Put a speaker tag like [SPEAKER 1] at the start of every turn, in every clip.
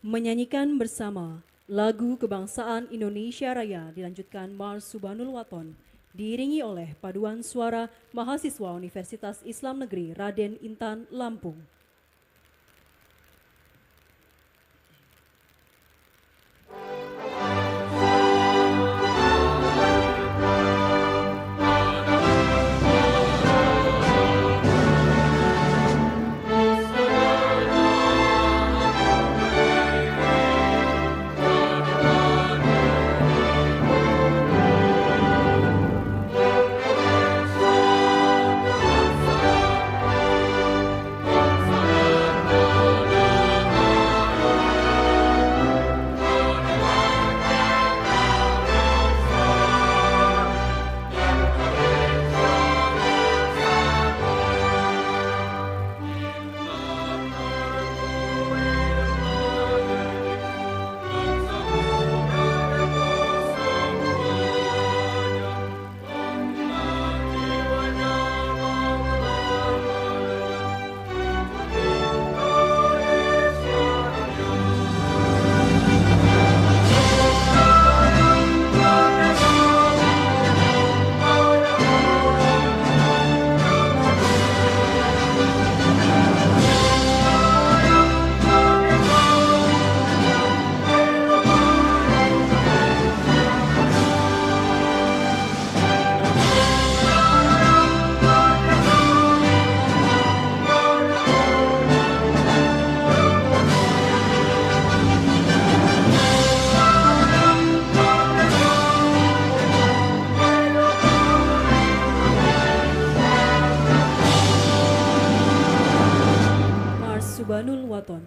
[SPEAKER 1] Menyanyikan bersama lagu kebangsaan Indonesia Raya dilanjutkan Mars Subhanul Waton, diiringi oleh paduan suara mahasiswa Universitas Islam Negeri Raden Intan Lampung. Mars Subhanul Waton.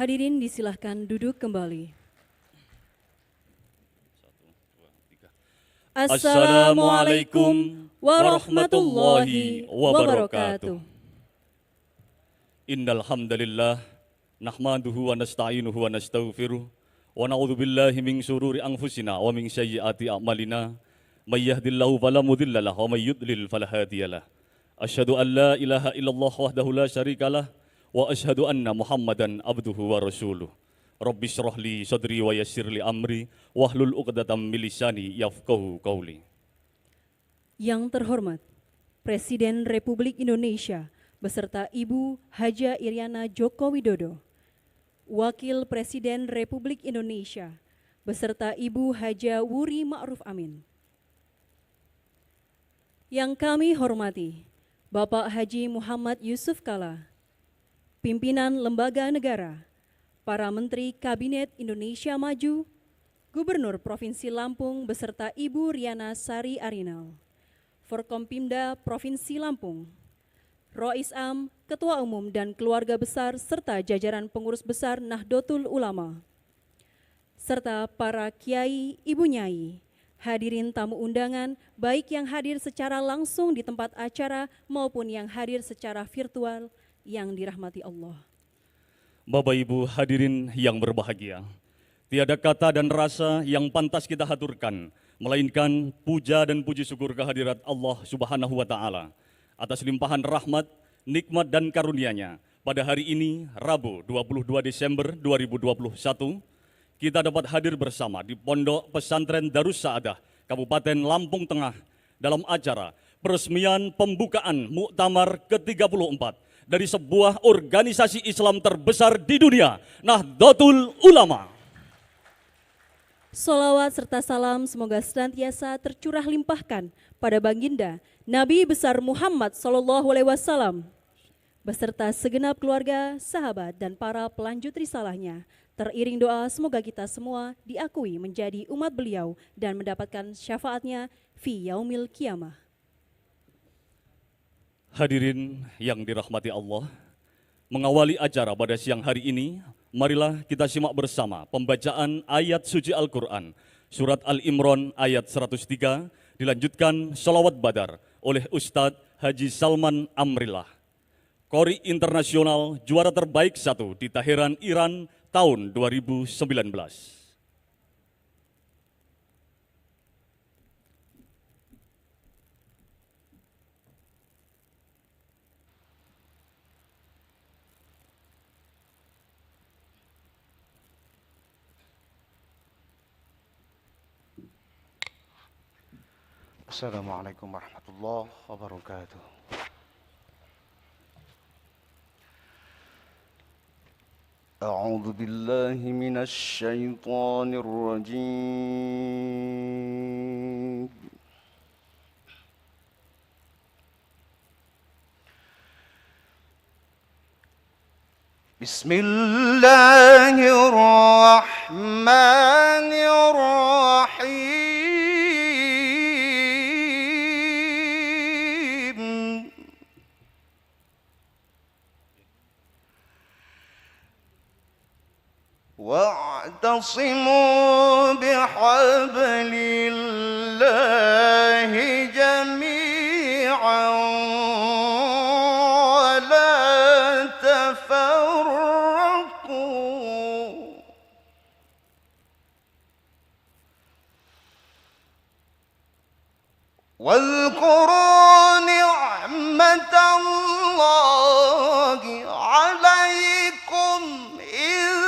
[SPEAKER 1] Hadirin disilahkan duduk kembali. Assalamualaikum warahmatullahi wabarakatuh.
[SPEAKER 2] Innal hamdalillah nahmaduhu wa nasta'inuhu wa nastaghfiruh wa na'udzu billahi min syururi anfusina wa min sayyiati a'malina may yahdihillahu fala mudilla lahu wa may yudlil fala hadiyalah. Asyhadu an la ilaha illallah wahdahu la syarikalah wa asyhadu anna Muhammadan abduhu wa rasuluh. Rabbi syrah li sadri wa yassir li amri wahlul 'uqdatam min lisani yafqahu qawli.
[SPEAKER 1] Yang terhormat Presiden Republik Indonesia beserta Ibu Haja Iriana Joko Widodo, Wakil Presiden Republik Indonesia beserta Ibu Haja Wuri Ma'ruf Amin. Yang kami hormati Bapak Haji Muhammad Yusuf Kalla, pimpinan lembaga negara, para Menteri Kabinet Indonesia Maju, Gubernur Provinsi Lampung beserta Ibu Riana Sari Arinal, Forkompimda Provinsi Lampung, Rois Am, Ketua Umum dan Keluarga Besar serta jajaran pengurus besar Nahdlatul Ulama, serta para kiai, ibu nyai, hadirin tamu undangan, baik yang hadir secara langsung di tempat acara maupun yang hadir secara virtual yang dirahmati Allah.
[SPEAKER 2] Bapak Ibu hadirin yang berbahagia, tiada kata dan rasa yang pantas kita haturkan, melainkan puja dan puji syukur kehadirat Allah Subhanahu wa Ta'ala atas limpahan rahmat, nikmat dan karunia-Nya. Pada hari ini, Rabu 22 Desember 2021, kita dapat hadir bersama di Pondok Pesantren Darus Saadah, Kabupaten Lampung Tengah, dalam acara peresmian pembukaan Muktamar ke-34 dari sebuah organisasi Islam terbesar di dunia, Nahdlatul Ulama.
[SPEAKER 1] Salawat serta salam semoga senantiasa tercurah limpahkan pada Baginda Nabi besar Muhammad SAW beserta segenap keluarga, sahabat dan para pelanjut risalahnya. Teriring doa semoga kita semua diakui menjadi umat beliau dan mendapatkan syafaatnya fi yaumil qiyamah.
[SPEAKER 2] Hadirin yang dirahmati Allah, mengawali acara pada siang hari ini, marilah kita simak bersama pembacaan ayat suci Al-Quran, surat Al-Imran ayat 103, dilanjutkan sholawat badar oleh Ustadz Haji Salman Amrillah, Qori Internasional juara terbaik 1 di Teheran, Iran tahun 2019.
[SPEAKER 3] Assalamualaikum warahmatullahi wabarakatuh. A'udzu billahi minasy syaithanir rajim. Bismillahirrahmanirrahim. واعتصموا بحبل الله جميعا ولا تفرقوا واذكروا نعمة الله عليكم إذ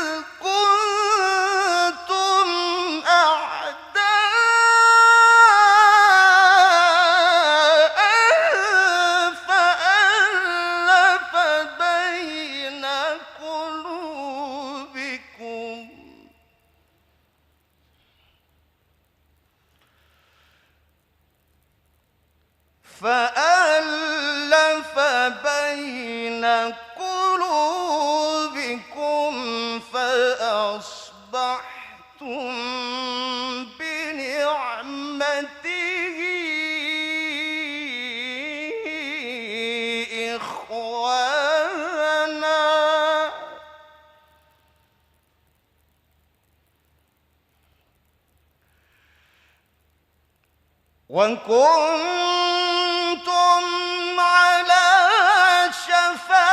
[SPEAKER 3] كنتم أعداء فألف بين قلوبكم فأصبحتم بنعمته إخوانا وكنتم على شفا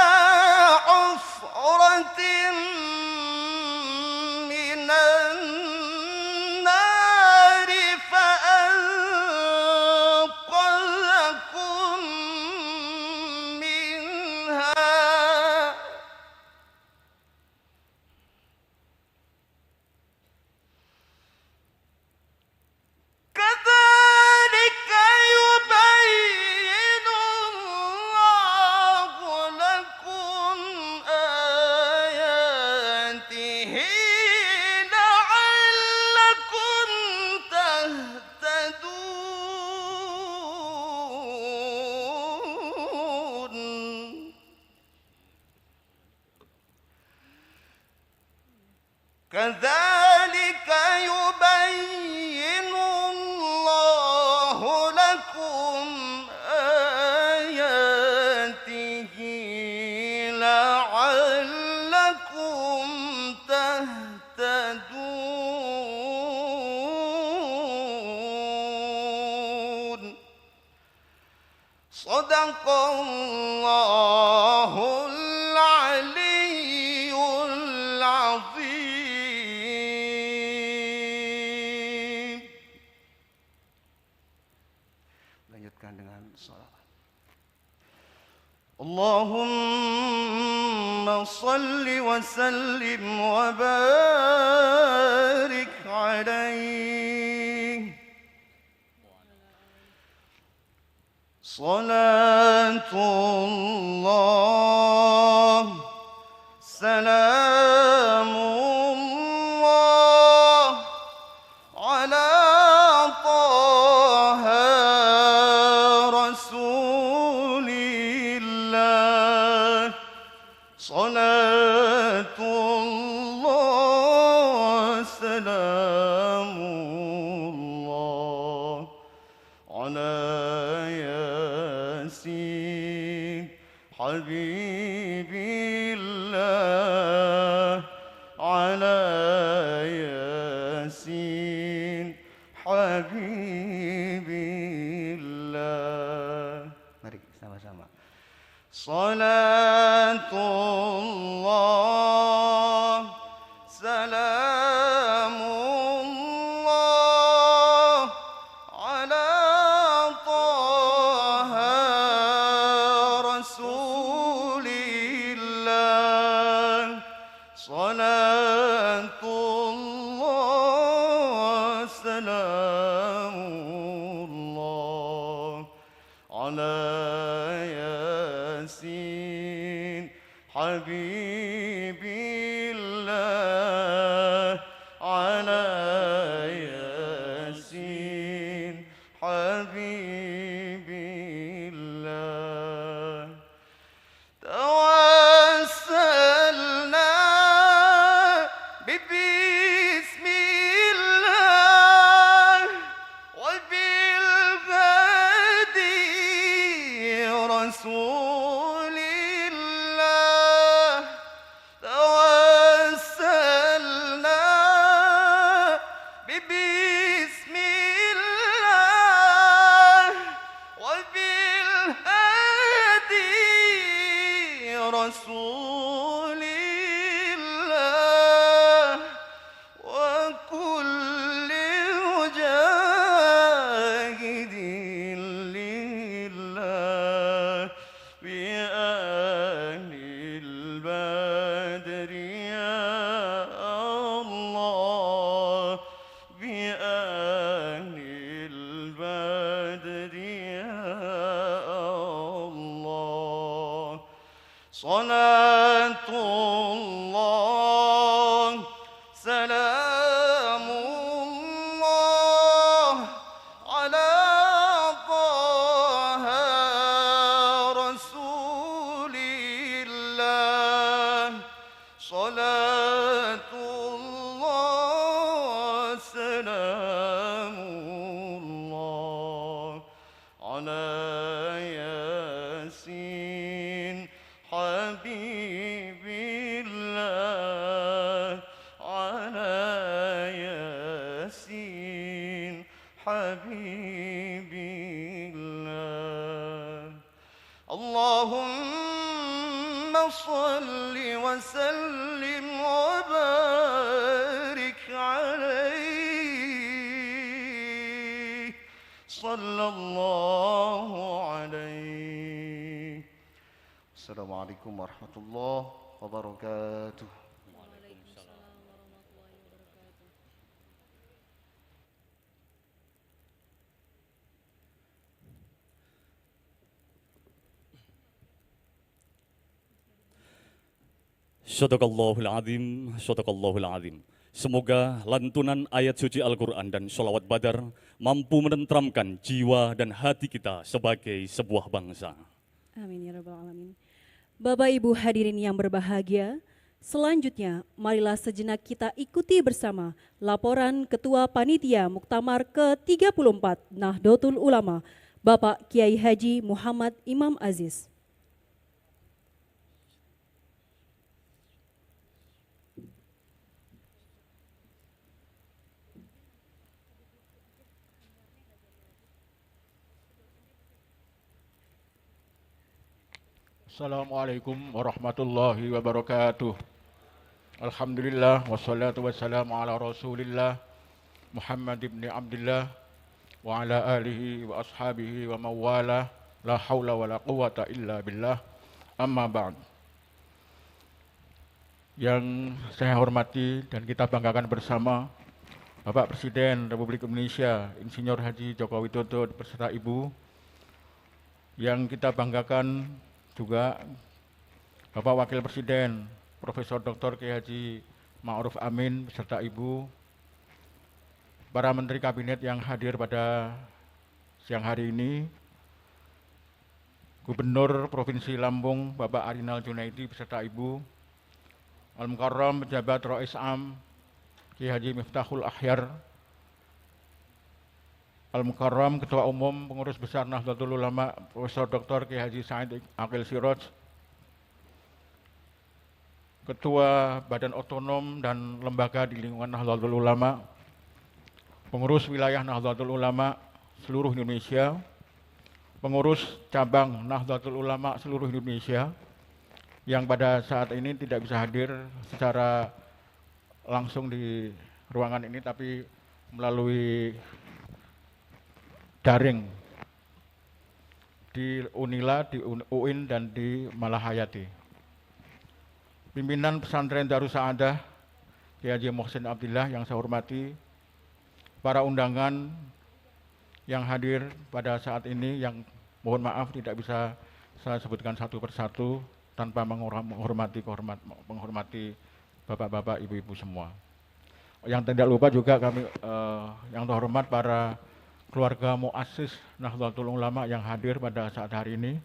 [SPEAKER 3] حفرة من النار فأنقذكم منها كذلك يبين كذلك يبين الله لكم آياته لعلكم تهتدون. صدق الله العلي العظيم. Lanjutkan dengan salawat. Allahumma salli wa sallim wa barik alaihi. Salatullah, salamullah ala taha rasulillah. Salatullah, salamullah ala Habibillah, ala Yasin Habibillah. Mari sama-sama. Salatullah, salamullah ala taha rasulillah. Salatullah, salamullah ala Yasin Habibillah, ala Yasin Habibillah. Tawassalna bismillah wa bil hadi rasulillah. Tawassalna bismillah wa bil hadi rasulillah wa kulli mujahidin lillah bi ahlil badri ya Allah, bi ahlil badri ya Allah. Salatullah, salamullah ala taha rasulillah. Salatullah, salamullah ala Yasin Habibillah, ala Yasin Habibillah. Allahumma salli wa sallim wa barik alaihi. Sallallahu alaihi. Assalamualaikum warahmatullahi wabarakatuh.
[SPEAKER 2] Sadaqallahul azim, sadaqallahul azim. Semoga lantunan ayat suci Al-Quran dan sholawat badar mampu menenteramkan jiwa dan hati kita sebagai sebuah bangsa.
[SPEAKER 1] Amin ya rabbal alamin. Bapak Ibu hadirin yang berbahagia, Selanjutnya, marilah sejenak kita ikuti bersama laporan Ketua Panitia Muktamar ke-34 Nahdlatul Ulama, Bapak Kiai Haji Muhammad Imam Aziz.
[SPEAKER 4] Assalamualaikum warahmatullahi wabarakatuh. Alhamdulillah wassalatu wassalamu ala Rasulillah Muhammad ibn Abdullah wa ala alihi wa ashabihi wa mawala la haula wa la quwata illa billah. Amma ba'd. Yang saya hormati dan kita banggakan bersama Bapak Presiden Republik Indonesia Insinyur Haji Joko Widodo beserta Ibu. Yang kita banggakan juga Bapak Wakil Presiden Profesor Dr. Kiai Haji Ma'ruf Amin beserta Ibu, para Menteri Kabinet yang hadir pada siang hari ini, Gubernur Provinsi Lampung Bapak Arinal Junaidi beserta Ibu, Al-Mukarram Pejabat Rais Am Kiai Haji Miftahul Akhyar, Al-Mukarram Ketua Umum Pengurus Besar Nahdlatul Ulama Profesor Dr. Kiai Haji Said Aqil Siraj, Ketua Badan Otonom dan Lembaga di lingkungan Nahdlatul Ulama, Pengurus Wilayah Nahdlatul Ulama seluruh Indonesia, Pengurus Cabang Nahdlatul Ulama seluruh Indonesia yang pada saat ini tidak bisa hadir secara langsung di ruangan ini tapi melalui daring di Unila, di UIN, dan di Malahayati. Pimpinan Pesantren Darus Saadah Kiai Haji Muhsin Abdillah yang saya hormati, para undangan yang hadir pada saat ini yang mohon maaf tidak bisa saya sebutkan satu persatu tanpa menghormati bapak-bapak, ibu-ibu semua. Yang tidak lupa juga kami yang terhormat para keluarga muassis Nahdlatul Ulama yang hadir pada saat hari ini.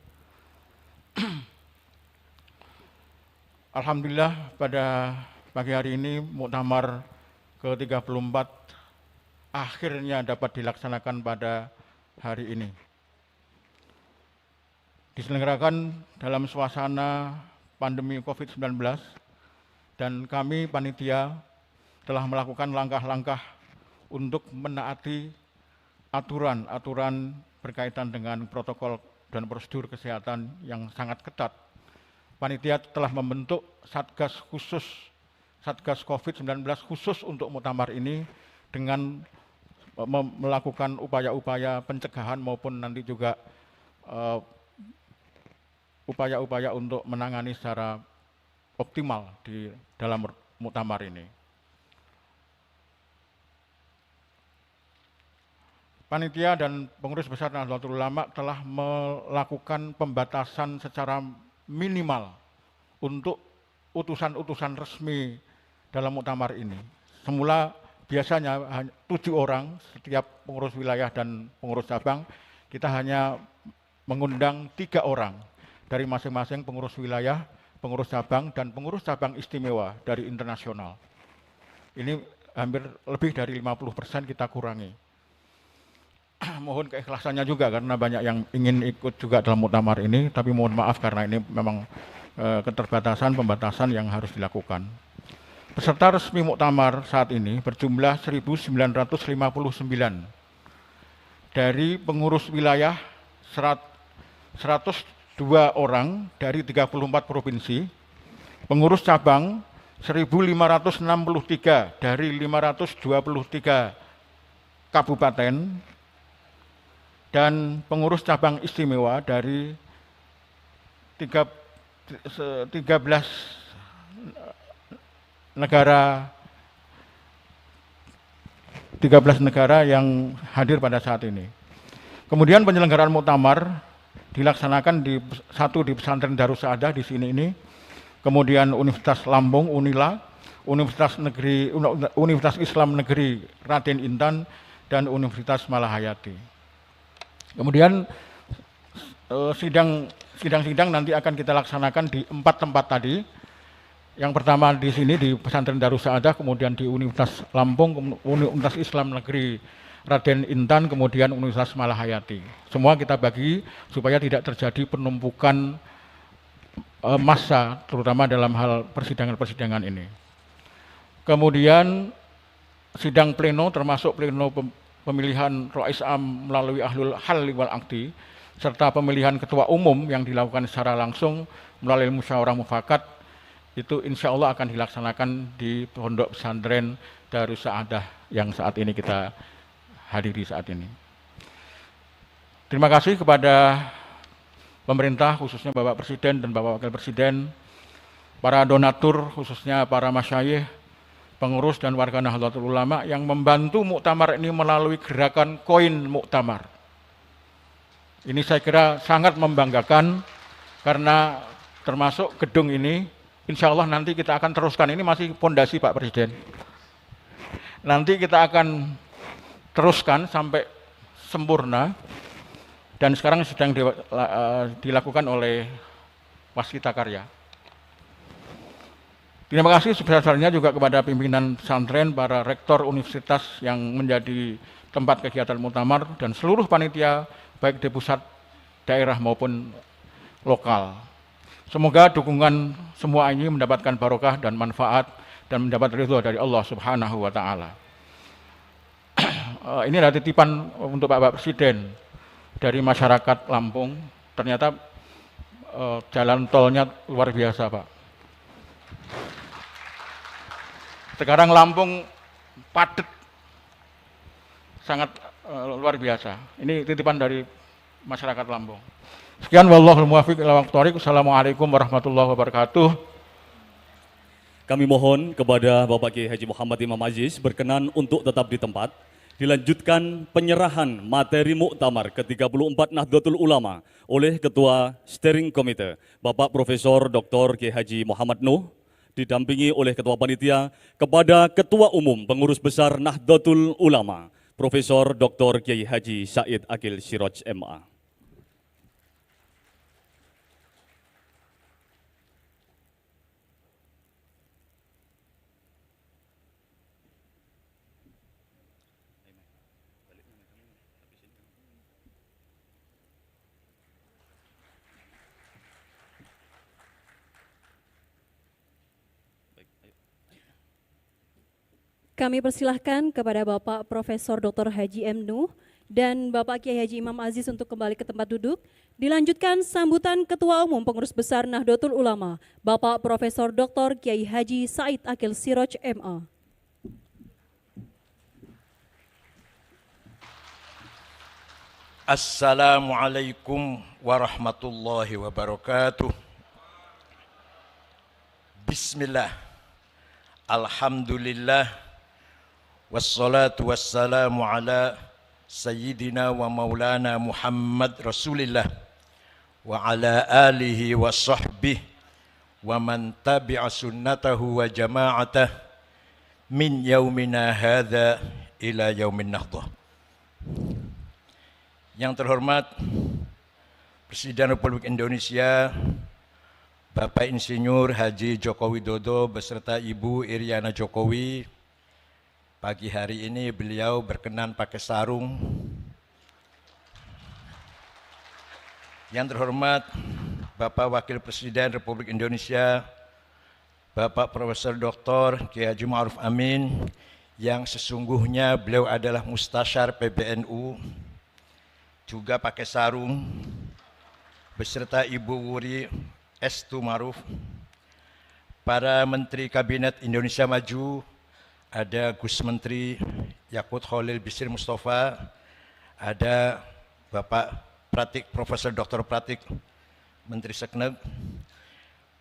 [SPEAKER 4] Alhamdulillah pada pagi hari ini Muktamar ke-34 akhirnya dapat dilaksanakan pada hari ini. Diselenggarakan dalam suasana pandemi COVID-19 dan kami panitia telah melakukan langkah-langkah untuk menaati aturan-aturan berkaitan dengan protokol dan prosedur kesehatan yang sangat ketat. Panitia telah membentuk Satgas COVID-19 khusus untuk muktamar ini dengan melakukan upaya-upaya pencegahan maupun nanti juga upaya-upaya untuk menangani secara optimal di dalam muktamar ini. Panitia dan pengurus besar Nahdlatul Ulama telah melakukan pembatasan secara minimal untuk utusan-utusan resmi dalam muktamar ini. Semula biasanya 7 orang setiap pengurus wilayah dan pengurus cabang, kita hanya mengundang 3 orang dari masing-masing pengurus wilayah, pengurus cabang, dan pengurus cabang istimewa dari internasional. Ini hampir lebih dari 50% kita kurangi. Mohon keikhlasannya juga karena banyak yang ingin ikut juga dalam muktamar ini, tapi mohon maaf karena ini memang keterbatasan pembatasan yang harus dilakukan. Peserta resmi muktamar saat ini berjumlah 1.959. Dari pengurus wilayah 102 orang dari 34 provinsi, pengurus cabang 1.563 dari 523 kabupaten, dan pengurus cabang istimewa dari 13 negara yang hadir pada saat ini. Kemudian penyelenggaraan muktamar dilaksanakan di Pesantren Darus Saadah di sini ini, kemudian Universitas Lampung Unila, Universitas Islam Negeri Raden Intan, dan Universitas Malahayati. Kemudian sidang-sidang nanti akan kita laksanakan di 4 tempat tadi, Yang pertama di sini di Pesantren Darus Saadah, kemudian di Universitas Lampung, Universitas Islam Negeri Raden Intan, kemudian Universitas Malahayati. Semua kita bagi supaya tidak terjadi penumpukan massa, terutama dalam hal persidangan-persidangan ini. Kemudian sidang pleno termasuk pleno pemilihan Rois Am melalui Ahlul Hal wal Aqdi, serta pemilihan ketua umum yang dilakukan secara langsung melalui musyawarah mufakat, itu insya Allah akan dilaksanakan di Pondok Pesantren Darus Saadah yang saat ini kita hadiri saat ini. Terima kasih kepada pemerintah, khususnya Bapak Presiden dan Bapak Wakil Presiden, para donatur, khususnya para masyayikh, pengurus dan warga Nahdlatul Ulama yang membantu muktamar ini melalui gerakan koin muktamar. Ini saya kira sangat membanggakan karena termasuk gedung ini, insya Allah nanti kita akan teruskan, ini masih pondasi Pak Presiden. Nanti kita akan teruskan sampai sempurna dan sekarang sedang dilakukan oleh Waskita Karya. Terima kasih sebesar-besarnya juga kepada pimpinan pesantren, para rektor universitas yang menjadi tempat kegiatan muktamar dan seluruh panitia baik di pusat, daerah maupun lokal. Semoga dukungan semua ini mendapatkan barokah dan manfaat dan mendapat ridho dari Allah Subhanahu wa Ta'ala. Ini adalah titipan untuk Bapak Presiden dari masyarakat Lampung. Ternyata jalan tolnya luar biasa, Pak. Sekarang Lampung padat, sangat luar biasa. Ini titipan dari masyarakat Lampung. Sekian, wallahul muwaffiq ila aqwamit thoriq. Assalamualaikum warahmatullahi wabarakatuh.
[SPEAKER 2] Kami mohon kepada Bapak Kiai Haji Muhammad Imam Aziz berkenan untuk tetap di tempat. Dilanjutkan penyerahan materi muktamar ke-34 Nahdlatul Ulama oleh Ketua Steering Committee Bapak Profesor Dr. Kiai Haji Muhammad Nuh, didampingi oleh Ketua Panitia kepada Ketua Umum Pengurus Besar Nahdlatul Ulama Profesor Dr. Kiai Haji Said Akil Siraj MA.
[SPEAKER 1] Kami persilahkan kepada Bapak Profesor Dr. Haji M. Nuh dan Bapak Kiai Haji Imam Aziz untuk kembali ke tempat duduk. Dilanjutkan sambutan Ketua Umum Pengurus Besar Nahdlatul Ulama, Bapak Profesor Dr. Kiai Haji Said Akil Siraj MA.
[SPEAKER 5] Assalamualaikum warahmatullahi wabarakatuh. Bismillah. Alhamdulillah. Wassalatu wassalamu ala Sayyidina wa maulana Muhammad Rasulillah wa ala alihi wa sahbihi wa man tabi'a sunnatahu wa jama'atah min yaumina hadha ila yaumin nahdah. Yang terhormat Presiden Republik Indonesia Bapak Insinyur Haji Joko Widodo beserta Ibu Iriana Jokowi, pagi hari ini beliau berkenan pakai sarung. Yang terhormat Bapak Wakil Presiden Republik Indonesia Bapak Profesor Dr. Kiai Haji Ma'ruf Amin, yang sesungguhnya beliau adalah Mustasyar PBNU, juga pakai sarung, beserta Ibu Wuri Estu Ma'ruf, para Menteri Kabinet Indonesia Maju, ada Gus Menteri Yakut Khalil Bisri Mustafa, ada Bapak Pratik, Profesor Dr. Pratik, Menteri Sekneg,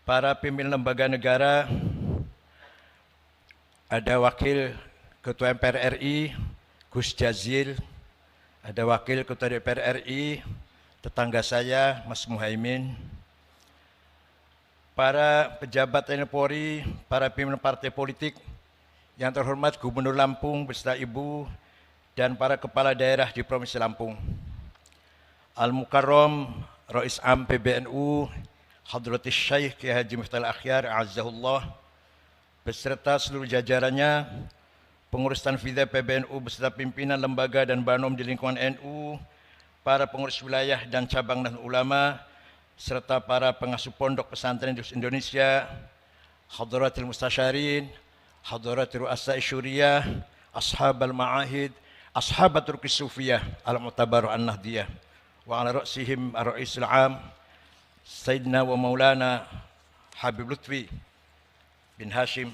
[SPEAKER 5] para pimpinan lembaga negara, ada Wakil Ketua MPR RI, Gus Jazil, ada Wakil Ketua DPR RI, tetangga saya, Mas Muhaimin, para pejabat TNI Polri, para pimpinan partai politik, yang terhormat Gubernur Lampung beserta Ibu dan para kepala daerah di Provinsi Lampung, Al-Mukarram Rois Am PBNU Hadratis Syekh Kiai Haji Miftahul Akhyar Azzahullah, beserta seluruh jajarannya, pengurus Tanfidiyah PBNU beserta pimpinan lembaga dan banom di lingkungan NU, para pengurus wilayah dan cabang dan ulama, serta para pengasuh pondok pesantren di Indonesia, hadratil mustasyarin, hadratil ru'asa syuriyah, ashabal ma'ahid, ashabatul kisufiyah, al-mu'tabaru an-nahdiyah, wa ala ra'sihim ar-ra'isul am, Sayyidina wa Maulana Habib Lutfi bin Hashim.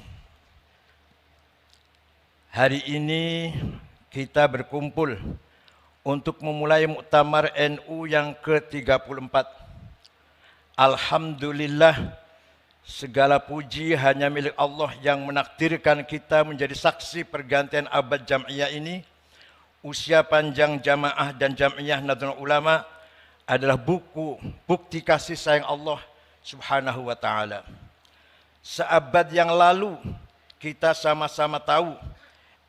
[SPEAKER 5] Hari ini kita berkumpul untuk memulai muktamar NU yang ke-34. Alhamdulillah, segala puji hanya milik Allah yang menakdirkan kita menjadi saksi pergantian abad jam'iyah ini. Usia panjang jamaah dan jam'iyah Nahdlatul Ulama adalah bukti kasih sayang Allah Subhanahu wa taala. Seabad yang lalu kita sama-sama tahu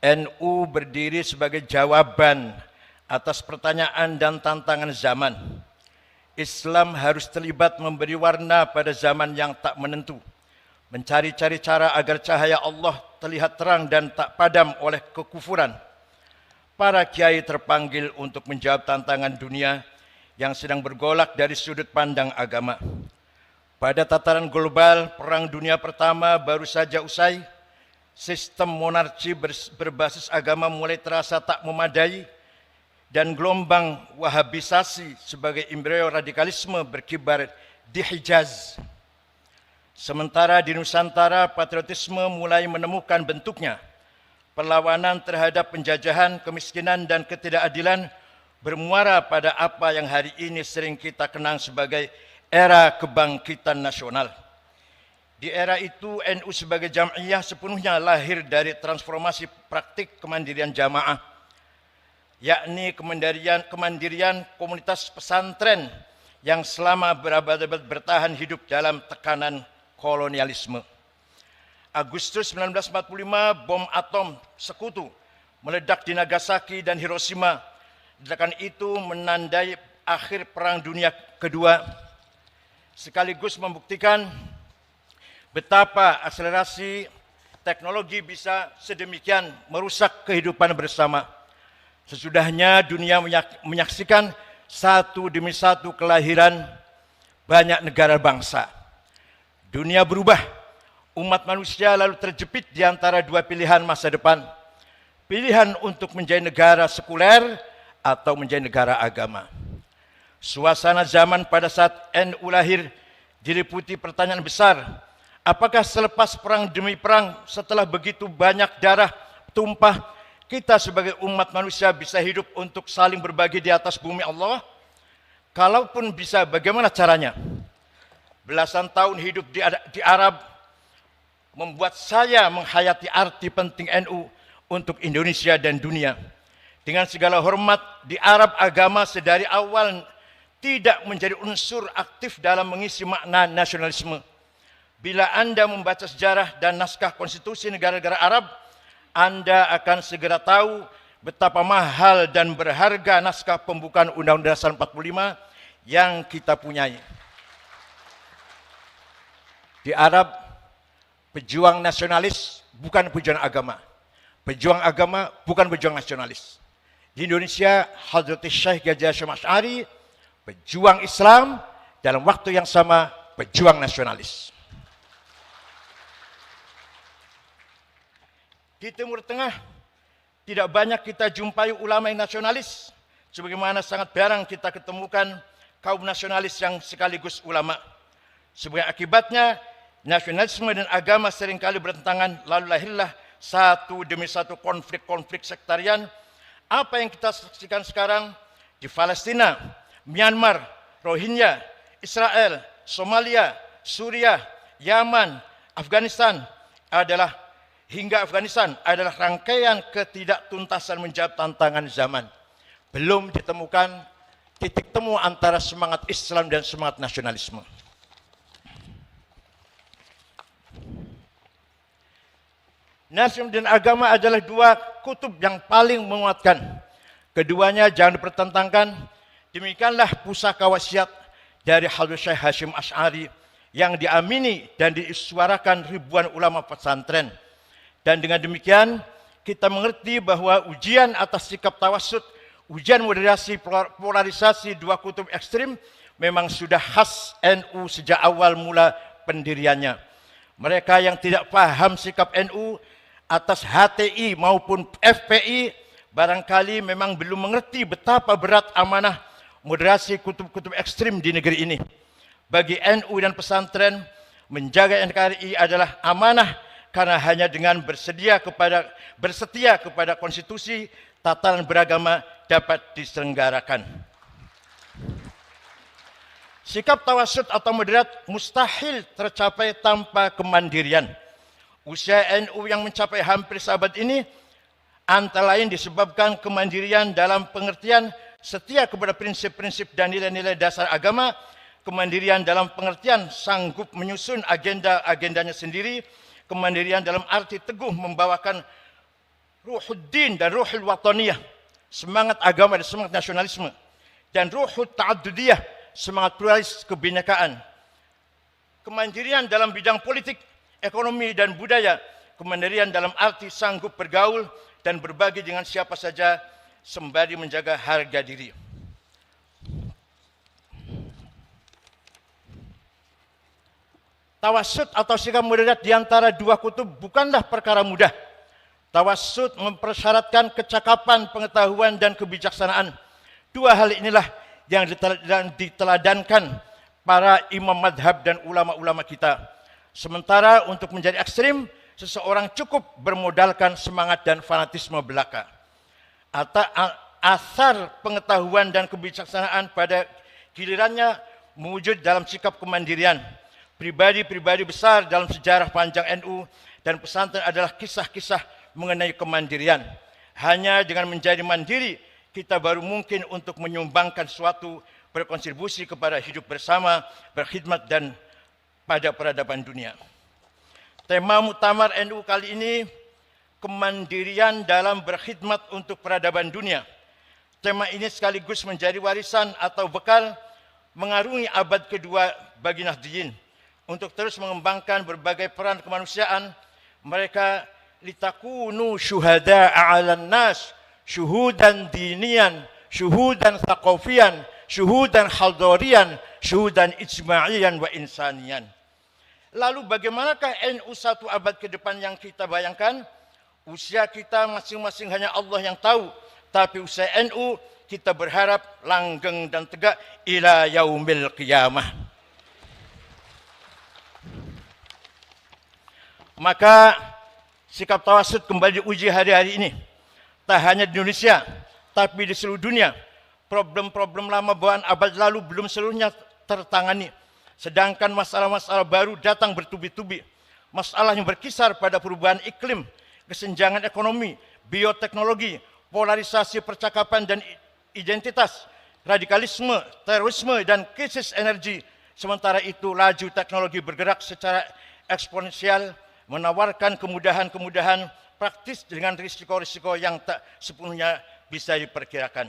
[SPEAKER 5] NU berdiri sebagai jawaban atas pertanyaan dan tantangan zaman. Islam harus terlibat memberi warna pada zaman yang tak menentu, mencari-cari cara agar cahaya Allah terlihat terang dan tak padam oleh kekufuran. Para kiai terpanggil untuk menjawab tantangan dunia yang sedang bergolak dari sudut pandang agama. Pada tataran global, Perang Dunia Pertama baru saja usai. Sistem monarki berbasis agama mulai terasa tak memadai, dan gelombang wahabisasi sebagai embrio radikalisme berkibar di Hijaz. Sementara di Nusantara, patriotisme mulai menemukan bentuknya. Perlawanan terhadap penjajahan, kemiskinan, dan ketidakadilan bermuara pada apa yang hari ini sering kita kenang sebagai era kebangkitan nasional. Di era itu, NU sebagai jam'iyah sepenuhnya lahir dari transformasi praktik kemandirian jamaah, yakni kemandirian komunitas pesantren yang selama berabad-abad bertahan hidup dalam tekanan kolonialisme. Agustus 1945, bom atom sekutu meledak di Nagasaki dan Hiroshima. Ledakan itu menandai akhir Perang Dunia Kedua, sekaligus membuktikan betapa akselerasi teknologi bisa sedemikian merusak kehidupan bersama. Sesudahnya dunia menyaksikan satu demi satu kelahiran banyak negara bangsa. Dunia berubah. Umat manusia lalu terjepit di antara dua pilihan masa depan. Pilihan untuk menjadi negara sekuler atau menjadi negara agama. Suasana zaman pada saat NU lahir diliputi pertanyaan besar. Apakah selepas perang demi perang, setelah begitu banyak darah tumpah, kita sebagai umat manusia bisa hidup untuk saling berbagi di atas bumi Allah? Kalaupun bisa, bagaimana caranya? Belasan tahun hidup di Arab membuat saya menghayati arti penting NU untuk Indonesia dan dunia. Dengan segala hormat, di Arab agama sedari awal tidak menjadi unsur aktif dalam mengisi makna nasionalisme. Bila Anda membaca sejarah dan naskah konstitusi negara-negara Arab, Anda akan segera tahu betapa mahal dan berharga naskah pembukaan Undang-Undang Dasar 45 yang kita punyai. Di Arab, pejuang nasionalis bukan pejuang agama. Pejuang agama bukan pejuang nasionalis. Di Indonesia, Hadrat Syekh Ghazi Hasyim Asy'ari, pejuang Islam, dalam waktu yang sama pejuang nasionalis. Di Timur Tengah, tidak banyak kita jumpai ulama yang nasionalis, sebagaimana sangat jarang kita ketemukan kaum nasionalis yang sekaligus ulama. Sebagai akibatnya, nasionalisme dan agama seringkali bertentangan, lalu lahirlah satu demi satu konflik-konflik sektarian. Apa yang kita saksikan sekarang di Palestina, Myanmar, Rohingya, Israel, Somalia, Suriah, Yaman, Afghanistan adalah rangkaian ketidaktuntasan menjawab tantangan zaman. Belum ditemukan titik temu antara semangat Islam dan semangat nasionalisme. Nasionalisme dan agama adalah dua kutub yang paling menguatkan. Keduanya jangan dipertentangkan. Demikianlah pusaka wasiat dari Hadrat Syekh Hasyim Asy'ari yang diamini dan disuarakan ribuan ulama pesantren. Dan dengan demikian kita mengerti bahwa ujian atas sikap tawassut, ujian moderasi polarisasi dua kutub ekstrim memang sudah khas NU sejak awal mula pendiriannya. Mereka yang tidak paham sikap NU atas HTI maupun FPI barangkali memang belum mengerti betapa berat amanah moderasi kutub-kutub ekstrim di negeri ini. Bagi NU dan pesantren, menjaga NKRI adalah amanah karena hanya dengan bersetia kepada konstitusi, tatanan beragama dapat diselenggarakan. Sikap tawassut atau moderat mustahil tercapai tanpa kemandirian. Usia NU yang mencapai hampir seabad ini antara lain disebabkan kemandirian dalam pengertian setia kepada prinsip-prinsip dan nilai-nilai dasar agama, kemandirian dalam pengertian sanggup menyusun agenda-agendanya sendiri, kemandirian dalam arti teguh membawakan ruhuddin dan ruhul wataniyah, semangat agama dan semangat nasionalisme, dan ruhul ta'addudiyah, semangat pluralis kebinekaan. Kemandirian dalam bidang politik, ekonomi dan budaya, kemandirian dalam arti sanggup bergaul dan berbagi dengan siapa saja sembari menjaga harga diri. Tawassut atau sikap moderat di antara dua kutub bukanlah perkara mudah. Tawassut mempersyaratkan kecakapan, pengetahuan dan kebijaksanaan. Dua hal inilah yang diteladankan para imam madhab dan ulama-ulama kita. Sementara untuk menjadi ekstrim, seseorang cukup bermodalkan semangat dan fanatisme belaka. Asar pengetahuan dan kebijaksanaan pada gilirannya mewujud dalam sikap kemandirian. Pribadi-pribadi besar dalam sejarah panjang NU dan pesantren adalah kisah-kisah mengenai kemandirian. Hanya dengan menjadi mandiri, kita baru mungkin untuk menyumbangkan suatu berkontribusi kepada hidup bersama, berkhidmat dan pada peradaban dunia. Tema muktamar NU kali ini, kemandirian dalam berkhidmat untuk peradaban dunia. Tema ini sekaligus menjadi warisan atau bekal mengarungi abad kedua bagi Nahdliyin. Untuk terus mengembangkan berbagai peran kemanusiaan, mereka litakunu syuhada'a 'alan nas, syuhudan dinian, syuhudan thaqafiyan, syuhudan haldorian, syuhudan ijma'iyan wa insanian. Lalu bagaimanakah NU satu abad ke depan yang kita bayangkan? Usia kita masing-masing hanya Allah yang tahu. Tapi usia NU kita berharap langgeng dan tegak ila yaumil qiyamah. Maka sikap tawassut kembali diuji hari-hari ini. Tak hanya di Indonesia, tapi di seluruh dunia. Problem-problem lama bawaan abad lalu belum seluruhnya tertangani. Sedangkan masalah-masalah baru datang bertubi-tubi. Masalah yang berkisar pada perubahan iklim, kesenjangan ekonomi, bioteknologi, polarisasi percakapan dan identitas, radikalisme, terorisme, dan krisis energi. Sementara itu laju teknologi bergerak secara eksponensial, menawarkan kemudahan-kemudahan praktis dengan risiko-risiko yang tak sepenuhnya bisa diperkirakan.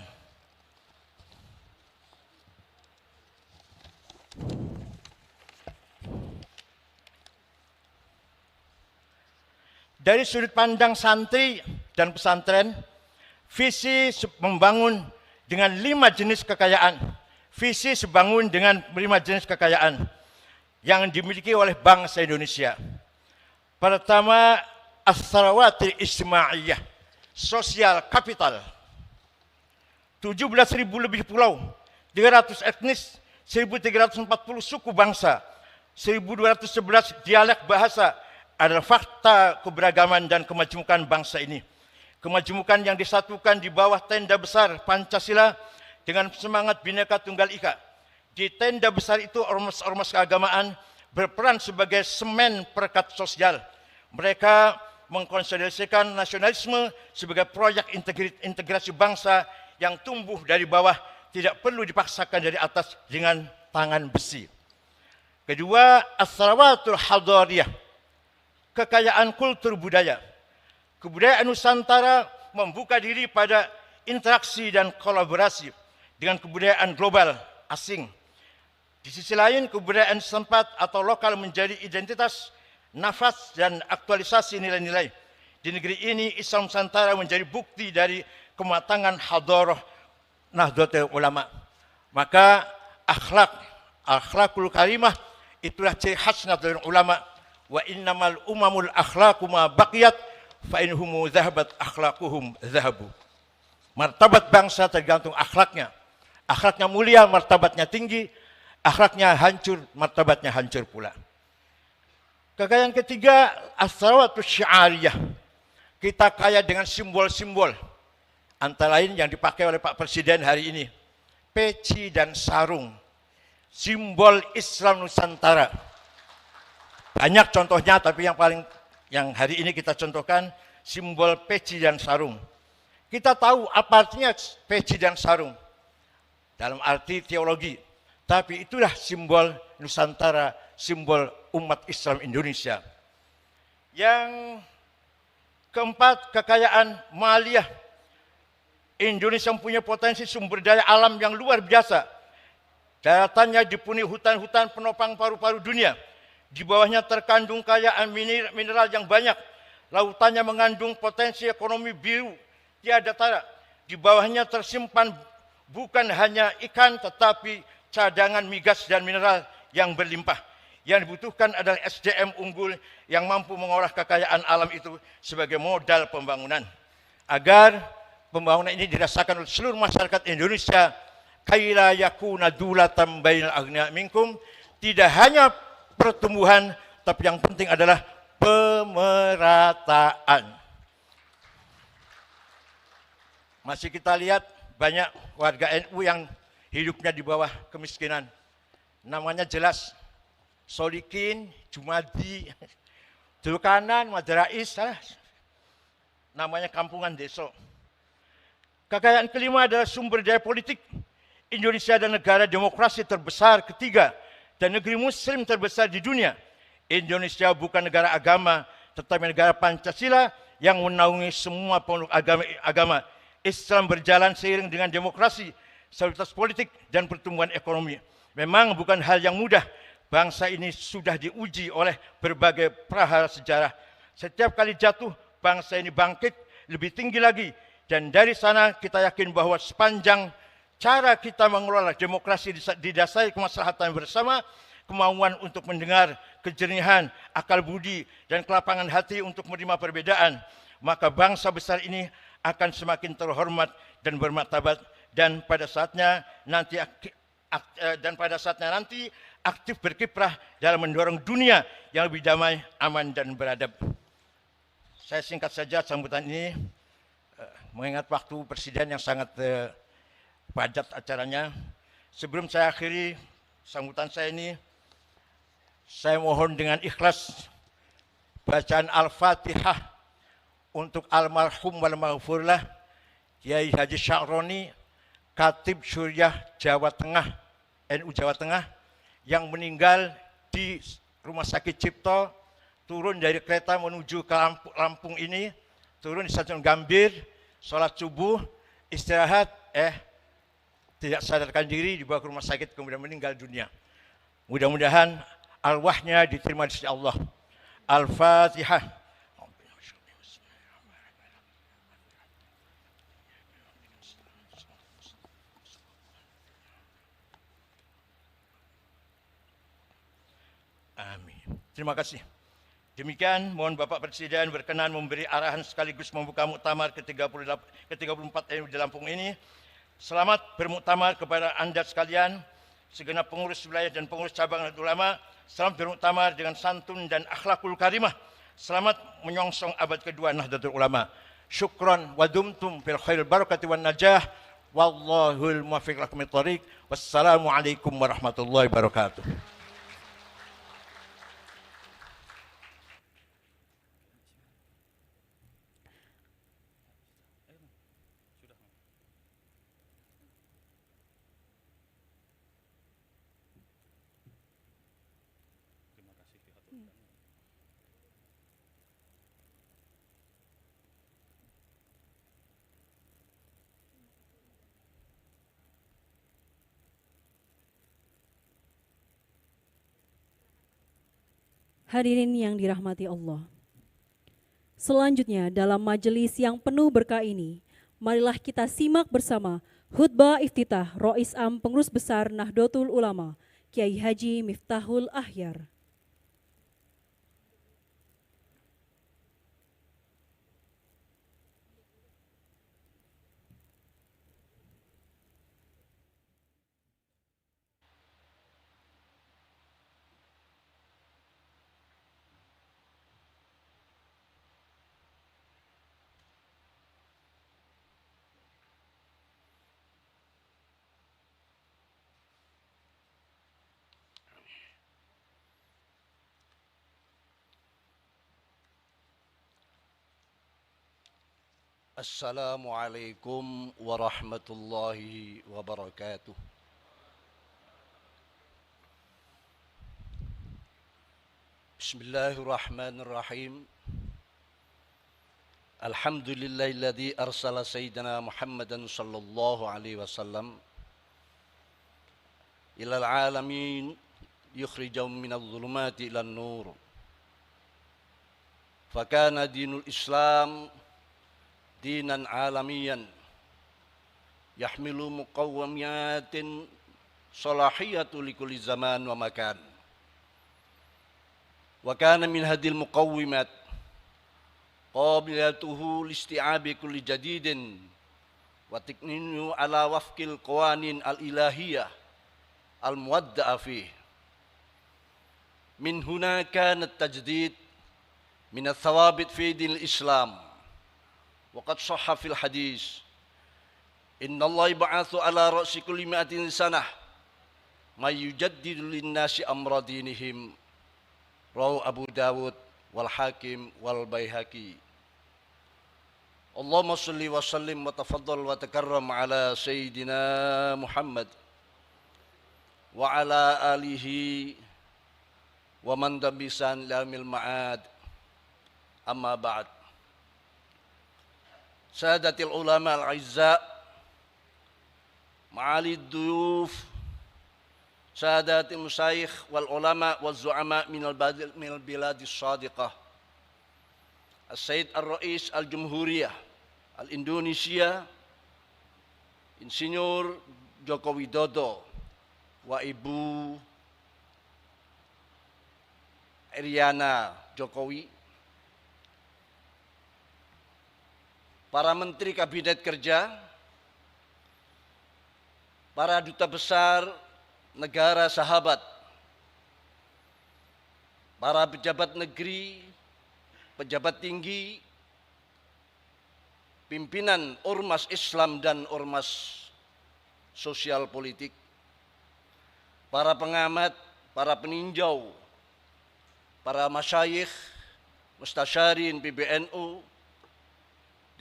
[SPEAKER 5] Dari sudut pandang santri dan pesantren, visi membangun dengan 5 jenis kekayaan. Visi sebangun dengan 5 jenis kekayaan yang dimiliki oleh bangsa Indonesia. Pertama, as-sarawatil ijtimaiyah, sosial kapital. 17.000 lebih pulau, 300 etnis, 1.340 suku bangsa, 1.211 dialek bahasa adalah fakta keberagaman dan kemajemukan bangsa ini. Kemajemukan yang disatukan di bawah tenda besar Pancasila dengan semangat Bhinneka Tunggal Ika. Di tenda besar itu ormas-ormas keagamaan berperan sebagai semen perekat sosial. Mereka mengkonsolidasikan nasionalisme sebagai proyek integrasi bangsa yang tumbuh dari bawah, tidak perlu dipaksakan dari atas dengan tangan besi. Kedua, as-sarawatul hadhariyah, kekayaan kultur budaya. Kebudayaan Nusantara membuka diri pada interaksi dan kolaborasi dengan kebudayaan global asing. Di sisi lain, kebudayaan setempat atau lokal menjadi identitas, nafas, dan aktualisasi nilai-nilai. Di negeri ini, Islam Nusantara menjadi bukti dari kematangan hadarah Nahdlatul Ulama. Maka akhlakul karimah itulah ciri khas Nahdlatul Ulama. Wa innamal umamul akhlaqu ma baqiyat fa inhum dhahabat akhlaquhum dhahabu. Martabat bangsa tergantung akhlaknya. Akhlaknya mulia, martabatnya tinggi. Akhlaknya hancur, martabatnya hancur pula. Kekayaan ketiga, as-sawatus syiariyah. Kita kaya dengan simbol-simbol. Antara lain yang dipakai oleh Pak Presiden hari ini. Peci dan sarung. Simbol Islam Nusantara. Banyak contohnya, tapi yang hari ini kita contohkan, simbol peci dan sarung. Kita tahu apa artinya peci dan sarung. Dalam arti teologi. Tapi itulah simbol Nusantara, simbol umat Islam Indonesia. Yang keempat, kekayaan maliyah. Indonesia mempunyai potensi sumber daya alam yang luar biasa. Daratannya dipenuhi hutan-hutan penopang paru-paru dunia. Di bawahnya terkandung kekayaan mineral yang banyak. Lautannya mengandung potensi ekonomi biru tiada tara. Di bawahnya tersimpan bukan hanya ikan tetapi cadangan migas dan mineral yang berlimpah. Yang dibutuhkan adalah SDM unggul yang mampu mengolah kekayaan alam itu sebagai modal pembangunan. Agar pembangunan ini dirasakan oleh seluruh masyarakat Indonesia, kaila yakuna dulatan bainal aghnia minkum, tidak hanya pertumbuhan, tapi yang penting adalah pemerataan. Masih kita lihat banyak warga NU yang hidupnya di bawah kemiskinan. Namanya jelas. Solikin, Jumadi, Dulkanan, Maderais, namanya kampungan desa. Kekayaan kelima adalah sumber daya politik. Indonesia adalah negara demokrasi terbesar ketiga dan negeri muslim terbesar di dunia. Indonesia bukan negara agama, tetapi negara Pancasila yang menaungi semua pemeluk agama. Islam berjalan seiring dengan demokrasi, stabilitas politik, dan pertumbuhan ekonomi. Memang bukan hal yang mudah. Bangsa ini sudah diuji oleh berbagai prahara sejarah. Setiap kali jatuh, bangsa ini bangkit lebih tinggi lagi. Dan dari sana kita yakin bahwa sepanjang cara kita mengelola demokrasi didasari kemaslahatan bersama, kemauan untuk mendengar, kejernihan, akal budi, dan kelapangan hati untuk menerima perbedaan, maka bangsa besar ini akan semakin terhormat dan bermartabat. Dan pada saatnya nanti aktif berkiprah dalam mendorong dunia yang lebih damai, aman, dan beradab. Saya singkat saja sambutan ini, mengingat waktu Presiden yang sangat padat acaranya. Sebelum saya akhiri sambutan saya ini, saya mohon dengan ikhlas bacaan Al-Fatihah untuk almarhum wal maghfurlah Kiai Haji Sya'roni, Khatib Syuriah Jawa Tengah, NU Jawa Tengah, yang meninggal di Rumah Sakit Cipto, turun dari kereta menuju ke Lampung ini, turun di Stasiun Gambir, sholat subuh, istirahat, tidak sadarkan diri, dibawa ke rumah sakit, kemudian meninggal dunia. Mudah-mudahan arwahnya diterima di sisi Allah. Al-Fatihah. Amin. Terima kasih. Demikian, mohon Bapak Presiden berkenan memberi arahan sekaligus membuka muktamar ke-34 di Lampung ini. Selamat bermuktamar kepada Anda sekalian, segenap pengurus wilayah dan pengurus cabang Nahdlatul Ulama. Selamat bermuktamar dengan santun dan akhlakul karimah. Selamat menyongsong abad kedua Nahdlatul Ulama. Syukran wa dumtum fil khairil barakati wan najah. Wallahul muwaffiq lakum thoriq. Wassalamualaikum warahmatullahi wabarakatuh.
[SPEAKER 1] Hadirin yang dirahmati Allah. Selanjutnya dalam majelis yang penuh berkah ini, marilah kita simak bersama khutbah iftitah Rois Am Pengurus Besar Nahdlatul Ulama, Kiai Haji Miftahul Ahyar.
[SPEAKER 6] Assalamualaikum warahmatullahi wabarakatuh. Bismillahirrahmanirrahim. Alhamdulillahilladzi arsala sayyidina Muhammadan sallallahu alaihi wasallam ilal alamin yukhrijahum minadh dhulumati ilan nur. Fakana dinul Islam dinan alamiyan yahmilu muqawwamiyatin salahiyatu likulli zaman wa makan. Wa kana min hadil muqawwimat qabilatuhu listi'abi kulli jadidin wa tikninu ala wafqil qawanin al-ilahiyah al-muwadda'a fih. Min huna kana at-tajdid min ath-thawabit fi dinil Islam. وقد صح في الحديث إن الله يبعث على رأس كل 100 سنة ما يجدد للناس أمر دينهم. رواه أبو داود والحاكم والبيهقي. اللهم صل وسلم وتفضل وتكرم على سيدنا محمد وعلى آله ومن دبسان لهم المعاد. أما بعد. Sadatil ulama al-aizza, ma'alid duyuf, sadatil musyayikh wal ulama wal zu'ama minal biladis sadiqah. As-Sayyid Ar-Rais Al-Jumhuriyah Al-Indonesia, Insinyur Joko Widodo, wa Ibu Iryana Jokowi, para menteri kabinet kerja, para duta besar negara sahabat, para pejabat negeri, pejabat tinggi, pimpinan ormas Islam dan ormas sosial politik, para pengamat, para peninjau, para masyayikh, mustasyarin PBNU,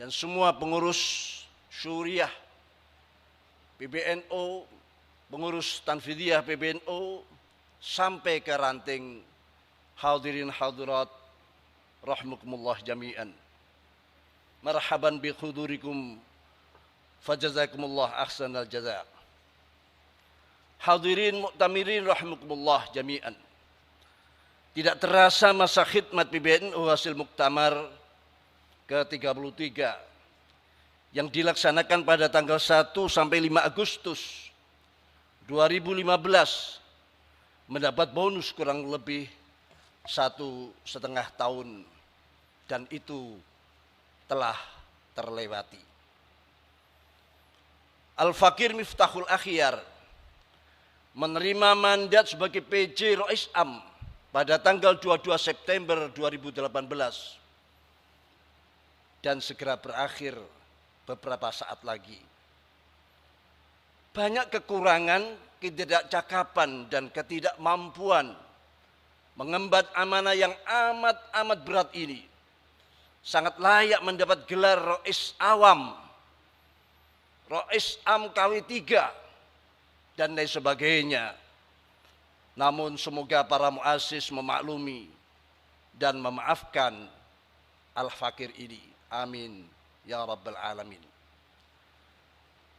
[SPEAKER 6] dan semua pengurus syuriah PBNU, pengurus tanfidiyah PBNU, sampai ke ranting hadirin hadirat rahmukumullah jami'an. Marhaban bi khudurikum fajazakumullah ahsanal jaza. Hadirin mu'tamirin rahmukumullah jami'an. Tidak terasa masa khidmat PBNU hasil muktamar ke-33 yang dilaksanakan pada tanggal 1 sampai 5 Agustus 2015 mendapat bonus kurang lebih 1,5 tahun, dan itu telah terlewati. Al-Fakir Miftahul Ahyar menerima mandat sebagai PJ Rois Am pada tanggal 22 September 2018 dan segera berakhir beberapa saat lagi. Banyak kekurangan, ketidakcakapan, dan ketidakmampuan mengemban amanah yang amat berat ini. Sangat layak mendapat gelar Rois Awam, Rois Am KW 3, dan lain sebagainya. Namun semoga para muassis memaklumi dan memaafkan Al-Fakir ini. Amin ya rabbal alamin.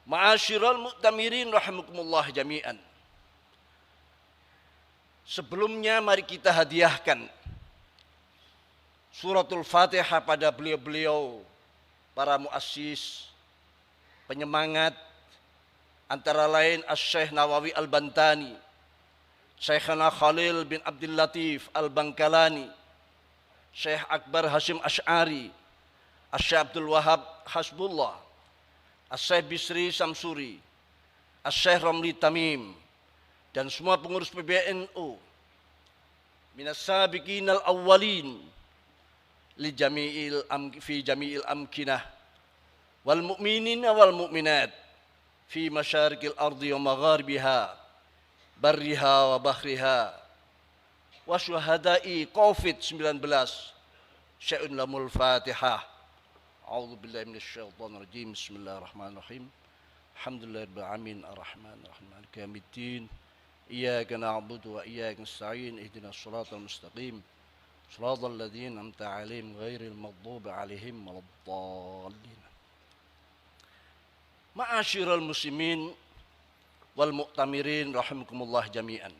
[SPEAKER 6] Ma'asyiral mu'tamirin rahimakumullah jami'an. Sebelumnya mari kita hadiahkan suratul Fatihah pada beliau-beliau para muassis, penyemangat, antara lain Asy-Syaikh Nawawi Al-Bantani, Syekhana Khalil bin Abdul Latif Al-Bangkalani, Syekh Akbar Hashim Asy'ari, Asy-Syaikh Abdul Wahab Hasbullah, Asy-Syaikh Bisri Samsuri, Asy-Syaikh Ramli Tamim, dan semua pengurus PBNU, minas sabiqinal awwalin fi jami'il amkinah wal mu'minina wal mu'minat fi masyarikil ardi wa magharibiha barriha wa bahriha wa syuhada'i COVID-19 syai'un lamul Fatihah. A'udzu billahi minasyaitonir rajim. Bismillahirrahmanirrahim. Alhamdulillahirabbil alamin arrahmanir rahim maliki yaumiddin. Iyyaka na'budu wa iyyaka nasta'in. Ihdinas shiratal mustaqim. Shiratal ladzina an'amta 'alaihim ghairil maghdubi 'alaihim waladdallin. Ma'asyiral muslimin wal mu'tamirin rahimakumullah jami'an.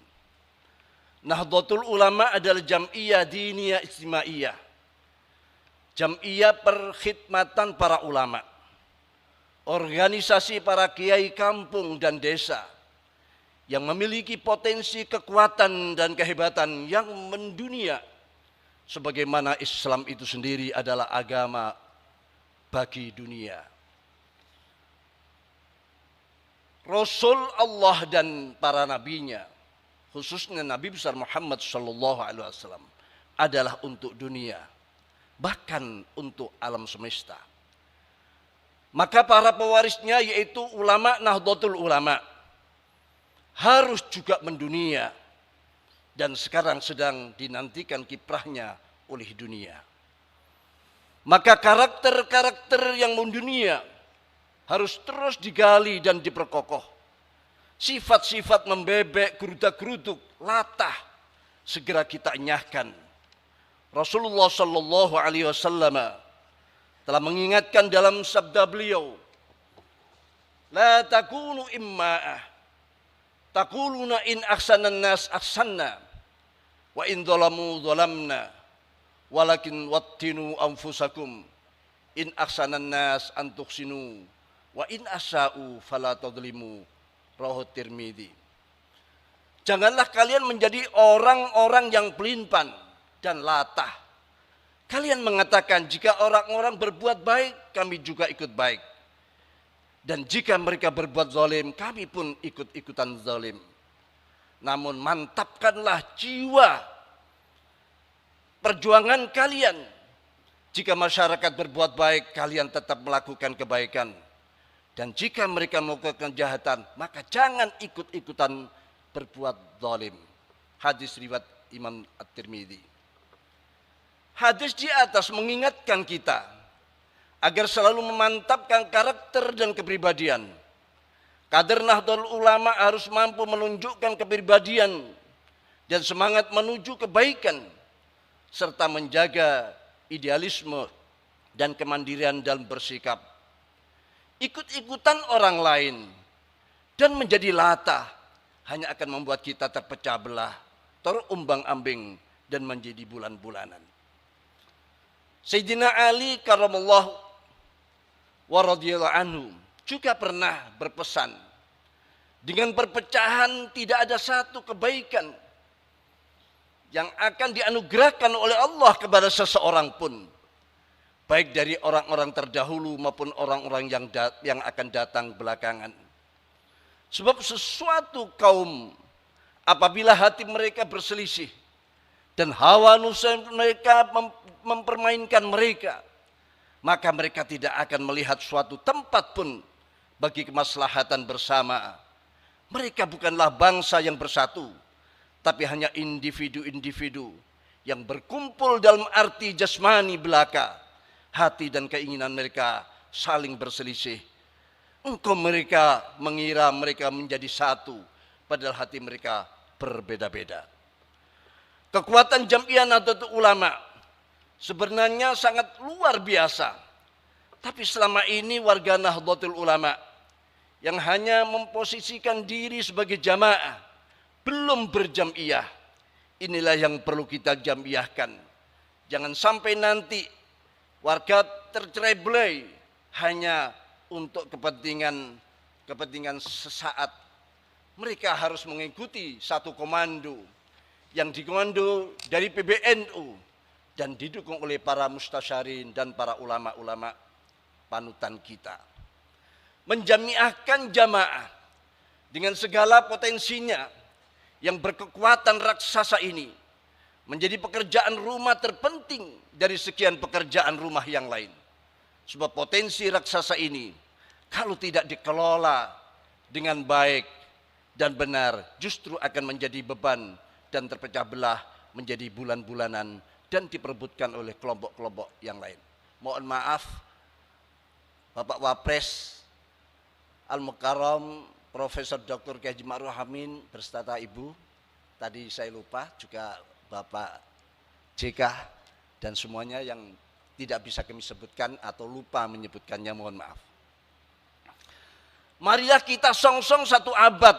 [SPEAKER 6] Nahdlatul Ulama adalah jam'iyah diniyah ijtimaiyah. Jam'iyah perkhidmatan para ulama. Organisasi para kiai kampung dan desa yang memiliki potensi kekuatan dan kehebatan yang mendunia. Sebagaimana Islam itu sendiri adalah agama bagi dunia. Rasul Allah dan para nabinya, khususnya Nabi besar Muhammad sallallahu alaihi wasallam, adalah untuk dunia, bahkan untuk alam semesta. Maka para pewarisnya yaitu ulama Nahdlatul Ulama harus juga mendunia, dan sekarang sedang dinantikan kiprahnya oleh dunia. Maka karakter-karakter yang mendunia harus terus digali dan diperkokoh. Sifat-sifat membebek, geruda-geruduk, latah segera kita enyahkan. Rasulullah sallallahu alaihi wasallam telah mengingatkan dalam sabda beliau, la takunu imma'ah taquluna in ahsanan nas ahsanna wa in dhalamu dhalamna walakin wattinu anfusakum in ahsanan nas an tuhsinu wa in asa'u fala tadlimu. Rawahu Tirmidzi. Janganlah kalian menjadi orang-orang yang pelin-pelan dan latah. Kalian mengatakan jika orang-orang berbuat baik, kami juga ikut baik. Dan jika mereka berbuat zalim, kami pun ikut-ikutan zalim. Namun mantapkanlah jiwa perjuangan kalian. Jika masyarakat berbuat baik, kalian tetap melakukan kebaikan. Dan jika mereka melakukan kejahatan, maka jangan ikut-ikutan berbuat zalim. Hadis riwayat Imam At-Tirmidzi. Hadis di atas mengingatkan kita agar selalu memantapkan karakter dan kepribadian. Kader Nahdlatul Ulama harus mampu menunjukkan kepribadian dan semangat menuju kebaikan, serta menjaga idealisme dan kemandirian dalam bersikap. Ikut-ikutan orang lain dan menjadi latah hanya akan membuat kita terpecah belah, terumbang-ambing dan menjadi bulan-bulanan. Sayyidina Ali karamallahu wa radhiyallahu anhu juga pernah berpesan, dengan perpecahan tidak ada satu kebaikan yang akan dianugerahkan oleh Allah kepada seseorang pun, baik dari orang-orang terdahulu maupun orang-orang yang akan datang belakangan. Sebab sesuatu kaum apabila hati mereka berselisih dan hawa nafsu mereka mempermainkan mereka, maka mereka tidak akan melihat suatu tempat pun bagi kemaslahatan bersama. Mereka bukanlah bangsa yang bersatu, tapi hanya individu-individu yang berkumpul dalam arti jasmani belaka. Hati dan keinginan mereka saling berselisih. Engkau mereka mengira mereka menjadi satu, padahal hati mereka berbeda-beda. Kekuatan Jam'iyah Nahdlatul Ulama sebenarnya sangat luar biasa. Tapi selama ini warga Nahdlatul Ulama yang hanya memposisikan diri sebagai jamaah, belum berjam'iyah, inilah yang perlu kita jam'iyahkan. Jangan sampai nanti warga tercerai-berai hanya untuk kepentingan sesaat. Mereka harus mengikuti satu komando yang dikomando dari PBNU dan didukung oleh para mustasyarin dan para ulama-ulama panutan kita. Menjamiahkan jamaah dengan segala potensinya yang berkekuatan raksasa ini menjadi pekerjaan rumah terpenting dari sekian pekerjaan rumah yang lain. Sebab potensi raksasa ini kalau tidak dikelola dengan baik dan benar justru akan menjadi beban dan terpecah belah menjadi bulan-bulanan dan diperebutkan oleh kelompok-kelompok yang lain. Mohon maaf Bapak Wapres Al-Mukarram Profesor Dr. Kiai Haji Ma'ruf Amin berserta Ibu, tadi saya lupa juga Bapak JK dan semuanya yang tidak bisa kami sebutkan atau lupa menyebutkannya, mohon maaf. Marilah kita song-song satu abad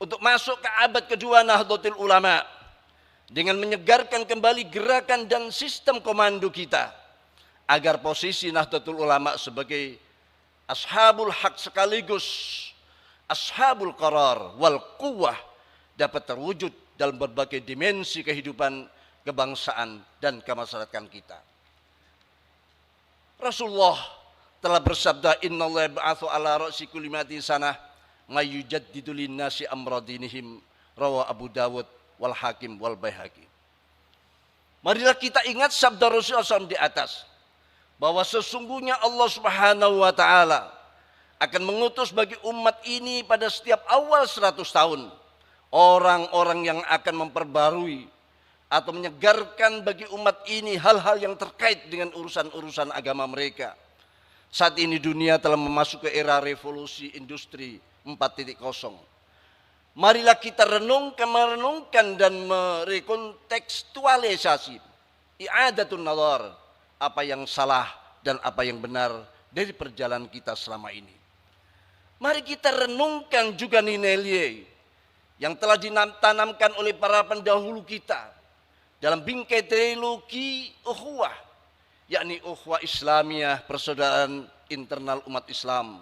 [SPEAKER 6] untuk masuk ke abad kedua Nahdlatul Ulama dengan menyegarkan kembali gerakan dan sistem komando kita agar posisi Nahdlatul Ulama sebagai ashabul haq sekaligus ashabul qarar wal quwwah dapat terwujud dalam berbagai dimensi kehidupan kebangsaan dan kemasyarakatan kita. Rasulullah telah bersabda, innallaha ba'atsu ala ra'si kulli mi'atin sanah may yujaddidu lin-nasi amra dinihim, rawa Abu Dawud wal Hakim wal Baihaqi. Marilah kita ingat sabda Rasulullah SAW di atas bahwa sesungguhnya Allah Subhanahu wa taala akan mengutus bagi umat ini pada setiap awal 100 tahun orang-orang yang akan memperbarui atau menyegarkan bagi umat ini hal-hal yang terkait dengan urusan-urusan agama mereka. Saat ini dunia telah memasuki era revolusi industri 4.0. Marilah kita merenungkan dan merekontekstualisasi i'adatun nazar, apa yang salah dan apa yang benar dari perjalanan kita selama ini. Mari kita renungkan juga nilai-nilai yang telah ditanamkan oleh para pendahulu kita dalam bingkai trilogi ukhuwah, yakni ukhuwah Islamiyah, persaudaraan internal umat Islam,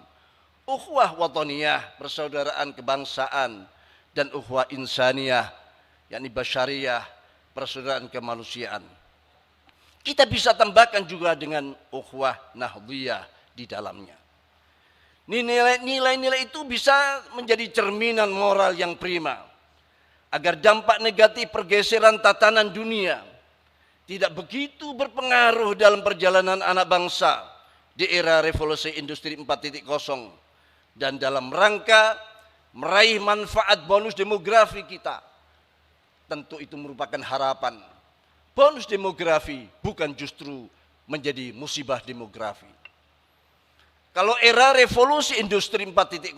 [SPEAKER 6] ukhuwah wataniyah, persaudaraan kebangsaan, dan ukhuwah insaniyah, yakni basyariyah, persaudaraan kemanusiaan. Kita bisa tambahkan juga dengan ukhuwah nahdliyah di dalamnya. Nilai-nilai itu bisa menjadi cerminan moral yang prima agar dampak negatif pergeseran tatanan dunia tidak begitu berpengaruh dalam perjalanan anak bangsa di era revolusi industri 4.0 dan dalam rangka meraih manfaat bonus demografi kita. Tentu itu merupakan harapan. Bonus demografi bukan justru menjadi musibah demografi. Kalau era revolusi industri 4.0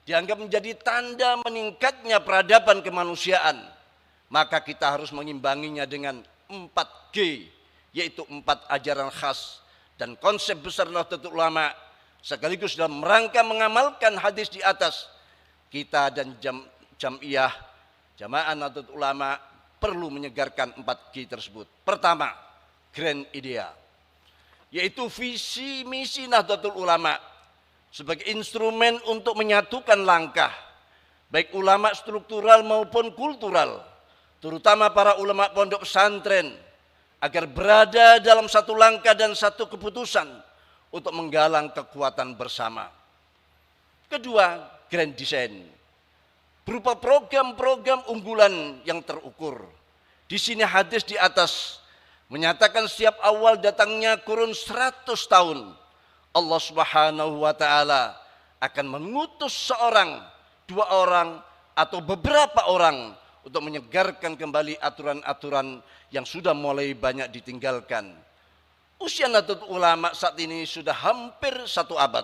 [SPEAKER 6] dianggap menjadi tanda meningkatnya peradaban kemanusiaan, maka kita harus mengimbanginya dengan 4G, yaitu 4 ajaran khas dan konsep besar Nahdlatul Ulama, sekaligus dalam rangka mengamalkan hadis di atas. Kita dan Jam'iyah Jamaah Nahdlatul Ulama perlu menyegarkan 4G tersebut. Pertama, grand idea, yaitu visi misi Nahdlatul Ulama sebagai instrumen untuk menyatukan langkah baik ulama struktural maupun kultural, terutama para ulama pondok pesantren, agar berada dalam satu langkah dan satu keputusan untuk menggalang kekuatan bersama. Kedua, grand design berupa program-program unggulan yang terukur. Di sini hadis di atas menyatakan setiap awal datangnya kurun 100 tahun Allah Subhanahu wa taala akan mengutus seorang, 2 orang atau beberapa orang untuk menyegarkan kembali aturan-aturan yang sudah mulai banyak ditinggalkan. Usia Nahdlatul Ulama saat ini sudah hampir 1 abad.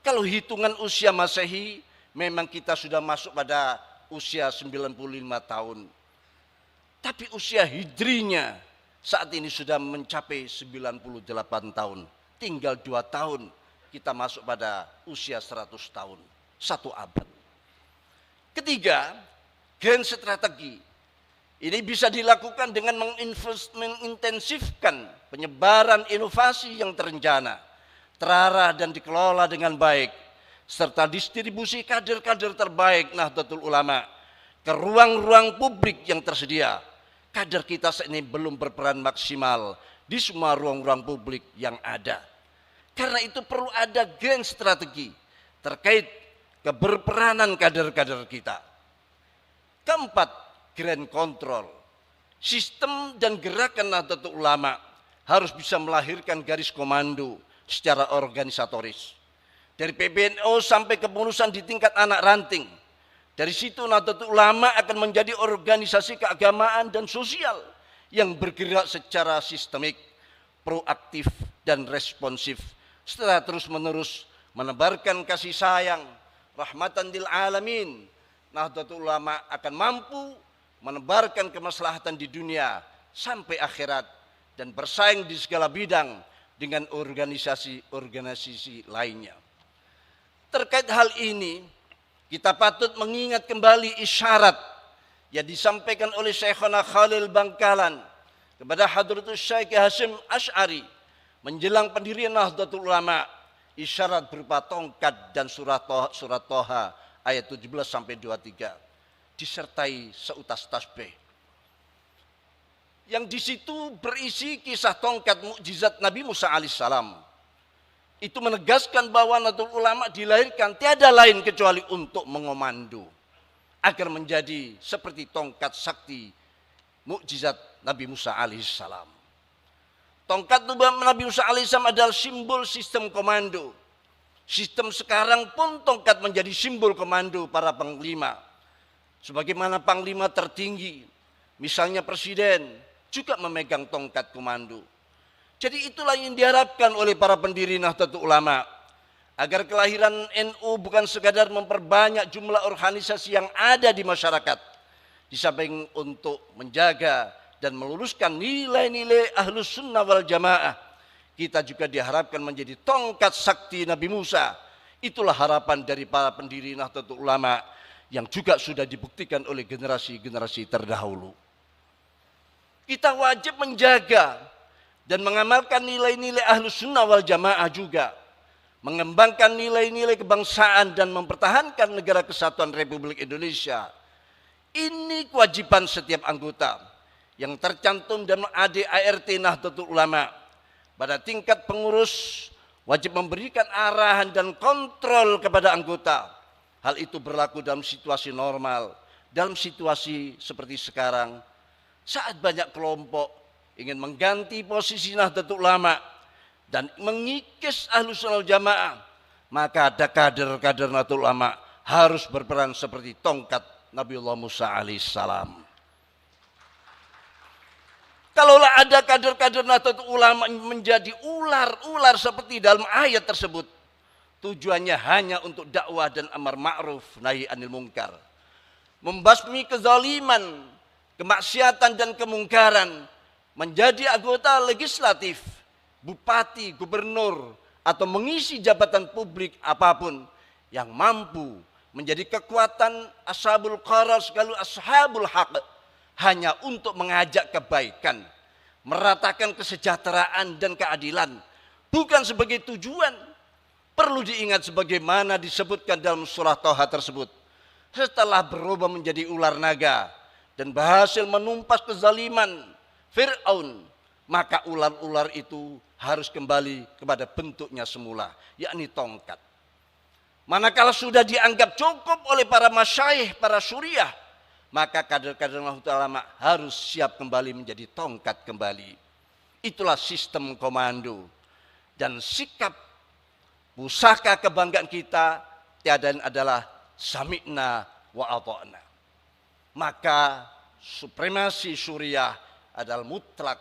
[SPEAKER 6] Kalau hitungan usia Masehi memang kita sudah masuk pada usia 95 tahun. Tapi usia hijrinya saat ini sudah mencapai 98 tahun. Tinggal 2 tahun kita masuk pada usia 100 tahun. 1 abad. Ketiga, grand strategi, Ini bisa dilakukan dengan mengintensifkan penyebaran inovasi yang terencana, terarah dan dikelola dengan baik, serta distribusi kader-kader terbaik Nahdlatul Ulama ke ruang-ruang publik yang tersedia. Kader kita saat ini belum berperan maksimal di semua ruang-ruang publik yang ada. Karena itu perlu ada grand strategi terkait keberperanan kader-kader kita. Keempat, grand control. Sistem dan gerakan Nahdlatul Ulama harus bisa melahirkan garis komando secara organisatoris. Dari PBNU sampai kepengurusan di tingkat anak ranting. Dari situ Nahdlatul Ulama akan menjadi organisasi keagamaan dan sosial yang bergerak secara sistemik, proaktif dan responsif, setelah terus-menerus menebarkan kasih sayang, rahmatan lil alamin. Nahdlatul Ulama akan mampu menebarkan kemaslahatan di dunia sampai akhirat dan bersaing di segala bidang dengan organisasi-organisasi lainnya. Terkait hal ini, kita patut mengingat kembali isyarat yang disampaikan oleh Syekhona Khalil Bangkalan kepada Hadratus Syekh Hasyim Asy'ari menjelang pendirian Nahdlatul Ulama, isyarat berupa tongkat dan surat Toha ayat 17 sampai 23 disertai seutas tasbih. Yang di situ berisi kisah tongkat mukjizat Nabi Musa alaihissalam. Itu menegaskan bahwa Nahdlatul Ulama dilahirkan tiada lain kecuali untuk mengomando agar menjadi seperti tongkat sakti mukjizat Nabi Musa alaihissalam. Tongkat Nabi Musa alaihissalam adalah simbol sistem komando. Sistem sekarang pun tongkat menjadi simbol komando para panglima. Sebagaimana panglima tertinggi, misalnya presiden, juga memegang tongkat komando. Jadi itulah yang diharapkan oleh para pendiri Nahdlatul Ulama, agar kelahiran NU bukan sekadar memperbanyak jumlah organisasi yang ada di masyarakat, di samping untuk menjaga dan meluruskan nilai-nilai Ahlus Sunnah wal Jamaah, kita juga diharapkan menjadi tongkat sakti Nabi Musa. Itulah harapan dari para pendiri Nahdlatul Ulama yang juga sudah dibuktikan oleh generasi-generasi terdahulu. Kita wajib menjaga dan mengamalkan nilai-nilai Ahlus Sunnah wal Jamaah juga, mengembangkan nilai-nilai kebangsaan dan mempertahankan negara kesatuan Republik Indonesia. Ini kewajiban setiap anggota yang tercantum dalam ADART Nahdlatul Ulama. Pada tingkat pengurus wajib memberikan arahan dan kontrol kepada anggota. Hal itu berlaku dalam situasi normal, dalam situasi seperti sekarang, saat banyak kelompok ingin mengganti posisi Nahdlatul Ulama dan mengikis Ahlus Sunnah wal Jamaah, maka ada kader-kader Nahdlatul Ulama harus berperan seperti tongkat Nabiullah Musa alaihissalam. Kalaulah ada kader-kader Nahdlatul Ulama menjadi ular-ular seperti dalam ayat tersebut, tujuannya hanya untuk dakwah dan amar ma'ruf nahi anil munkar, membasmi kezaliman, kemaksiatan dan kemungkaran, menjadi anggota legislatif, bupati, gubernur, atau mengisi jabatan publik apapun yang mampu menjadi kekuatan ashabul qarar sekaligus ashabul haq, hanya untuk mengajak kebaikan, meratakan kesejahteraan dan keadilan, bukan sebagai tujuan. Perlu diingat sebagaimana disebutkan dalam surah Toha tersebut, setelah berubah menjadi ular naga dan berhasil menumpas kezaliman Fir'aun, maka ular-ular itu harus kembali kepada bentuknya semula, yakni tongkat. Manakala sudah dianggap cukup oleh para masyayikh, para syuriah, maka kader-kader Nahdlatul Ulama harus siap kembali menjadi tongkat kembali. Itulah sistem komando dan sikap pusaka kebanggaan kita tiada adalah sami'na wa ata'na. Maka supremasi syuriah adalah mutlak,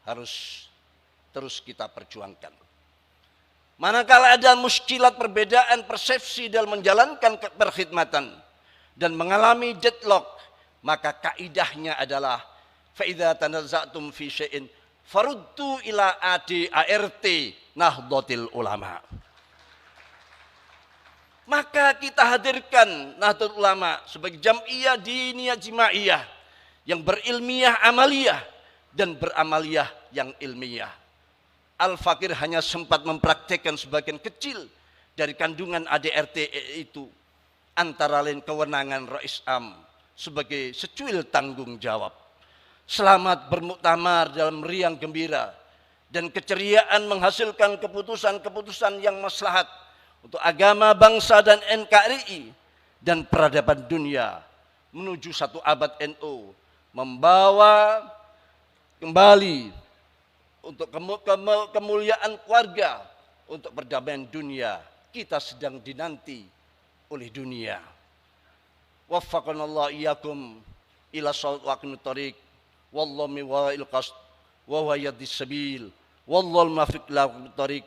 [SPEAKER 6] harus terus kita perjuangkan. Manakala ada muskilat perbedaan persepsi dalam menjalankan perkhidmatan dan mengalami deadlock, maka kaidahnya adalah fa idza tanaza'tum fi syai'in faruddu ila ADART Nahdlatul Ulama. Maka kita hadirkan Nahdlatul Ulama sebagai jam'iyah diniyah jimaiyah yang berilmiah amaliyah dan beramaliyah yang ilmiah. Al-Fakir hanya sempat mempraktekkan sebagian kecil dari kandungan ADRT itu, antara lain kewenangan Rais Am sebagai secuil tanggung jawab. Selamat bermuktamar dalam riang gembira dan keceriaan menghasilkan keputusan-keputusan yang maslahat untuk agama, bangsa dan NKRI dan peradaban dunia menuju satu abad NU, membawa kembali untuk kemuliaan keluarga, untuk perdamaian dunia. Kita sedang dinanti oleh dunia. Waffaqanallahu iyyakum ila shawab wa tariq wallahu min wa'il qasd wa huwa yadis sabil wallahu muwaffiq lahu tariq.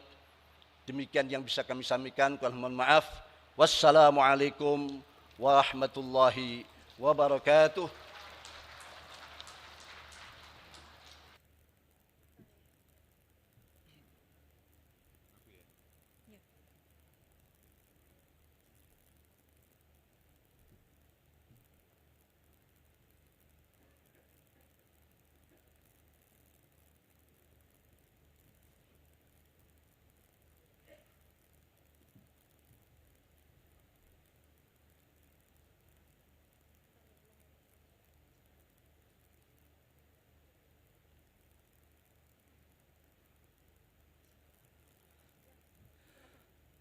[SPEAKER 6] Demikian yang bisa kami sampaikan, mohon maaf. Wassalamualaikum warahmatullahi wabarakatuh.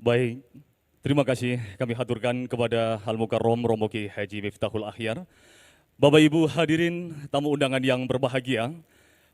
[SPEAKER 2] Baik, terima kasih kami haturkan kepada Al-Mukarram Romo Kiai Haji Miftahul Akhyar. Bapak Ibu hadirin tamu undangan yang berbahagia,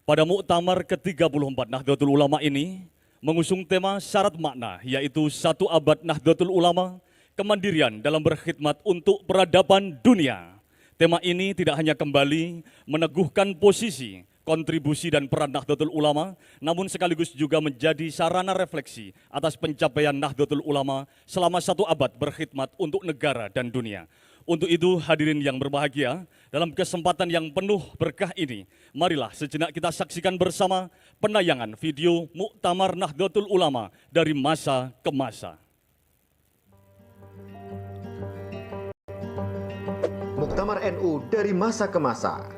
[SPEAKER 2] pada Muktamar ke-34 Nahdlatul Ulama ini mengusung tema syarat makna, yaitu 1 abad Nahdlatul Ulama, kemandirian dalam berkhidmat untuk peradaban dunia. Tema ini tidak hanya kembali meneguhkan posisi, kontribusi dan peran Nahdlatul Ulama, namun sekaligus juga menjadi sarana refleksi atas pencapaian Nahdlatul Ulama selama 1 abad berkhidmat untuk negara dan dunia. Untuk itu hadirin yang berbahagia, dalam kesempatan yang penuh berkah ini, marilah sejenak kita saksikan bersama penayangan video Muktamar Nahdlatul Ulama dari masa ke masa.
[SPEAKER 7] Muktamar NU dari masa ke masa.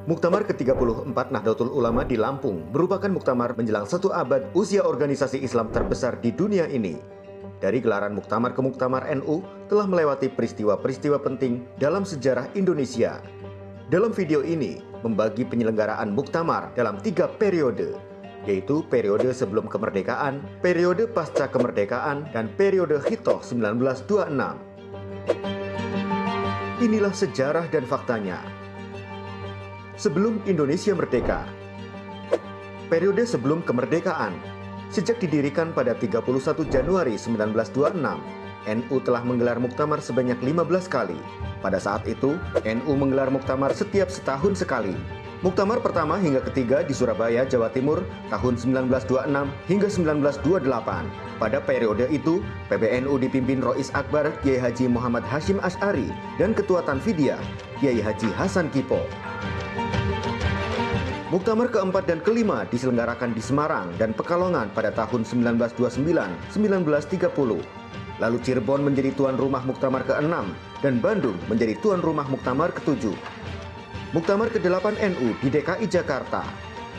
[SPEAKER 7] Muktamar ke-34 Nahdlatul Ulama di Lampung merupakan muktamar menjelang 1 abad usia organisasi Islam terbesar di dunia ini. Dari gelaran muktamar ke muktamar NU telah melewati peristiwa-peristiwa penting dalam sejarah Indonesia. Dalam video ini membagi penyelenggaraan muktamar dalam 3 periode, yaitu periode sebelum kemerdekaan, periode pasca kemerdekaan, dan periode Hitoh 1926. Inilah sejarah dan faktanya. Sebelum Indonesia merdeka. Periode sebelum kemerdekaan. Sejak didirikan pada 31 Januari 1926, NU telah menggelar muktamar sebanyak 15 kali. Pada saat itu, NU menggelar muktamar setiap setahun sekali. Muktamar pertama hingga ketiga di Surabaya, Jawa Timur tahun 1926 hingga 1928. Pada periode itu, PBNU dipimpin Rois Akbar Kiai Haji Muhammad Hashim Asy'ari dan Ketua Tanfidiyah Kiai Haji Hasan Kipo. Muktamar keempat dan kelima diselenggarakan di Semarang dan Pekalongan pada tahun 1929-1930. Lalu Cirebon menjadi tuan rumah Muktamar ke-6 dan Bandung menjadi tuan rumah Muktamar ke-7. Muktamar ke-8 NU di DKI Jakarta.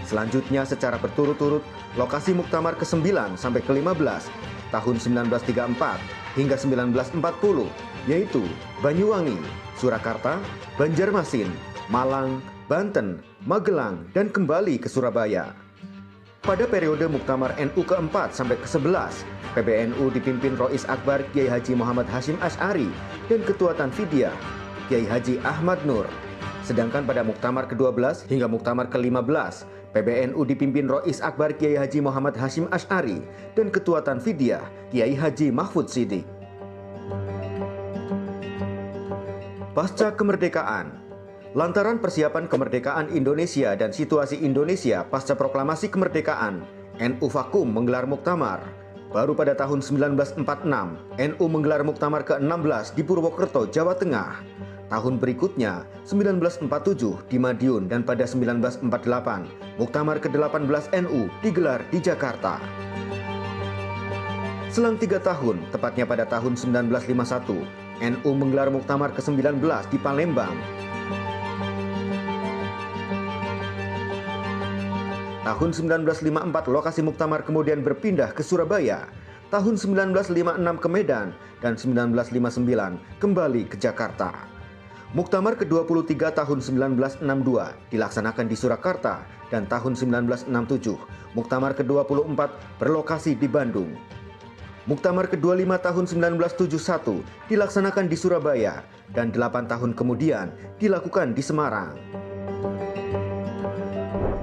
[SPEAKER 7] Selanjutnya secara berturut-turut lokasi Muktamar ke-9 sampai ke-15 tahun 1934 hingga 1940, yaitu Banyuwangi, Surakarta, Banjarmasin, Malang, Banten, Magelang, dan kembali ke Surabaya. Pada periode Muktamar NU ke-4 sampai ke-11, PBNU dipimpin Rois Akbar Kiai Haji Muhammad Hashim Asy'ari dan Ketua Tanfidiyah Kiai Haji Ahmad Nur. Sedangkan pada Muktamar ke-12 hingga Muktamar ke-15, PBNU dipimpin Rois Akbar Kiai Haji Muhammad Hashim Asy'ari dan Ketua Tanfidiyah Kiai Haji Mahfud Siddiq. Pasca kemerdekaan. Lantaran persiapan kemerdekaan Indonesia dan situasi Indonesia pasca proklamasi kemerdekaan, NU vakum menggelar muktamar. Baru pada tahun 1946, NU menggelar muktamar ke-16 di Purwokerto, Jawa Tengah. Tahun berikutnya, 1947 di Madiun, dan pada 1948, muktamar ke-18 NU digelar di Jakarta. Selang 3 tahun, tepatnya pada tahun 1951, NU menggelar muktamar ke-19 di Palembang. Tahun 1954 lokasi muktamar kemudian berpindah ke Surabaya. Tahun 1956 ke Medan dan 1959 kembali ke Jakarta. Muktamar ke-23 tahun 1962 dilaksanakan di Surakarta dan tahun 1967 Muktamar ke-24 berlokasi di Bandung. Muktamar ke-25 tahun 1971 dilaksanakan di Surabaya dan 8 tahun kemudian dilakukan di Semarang.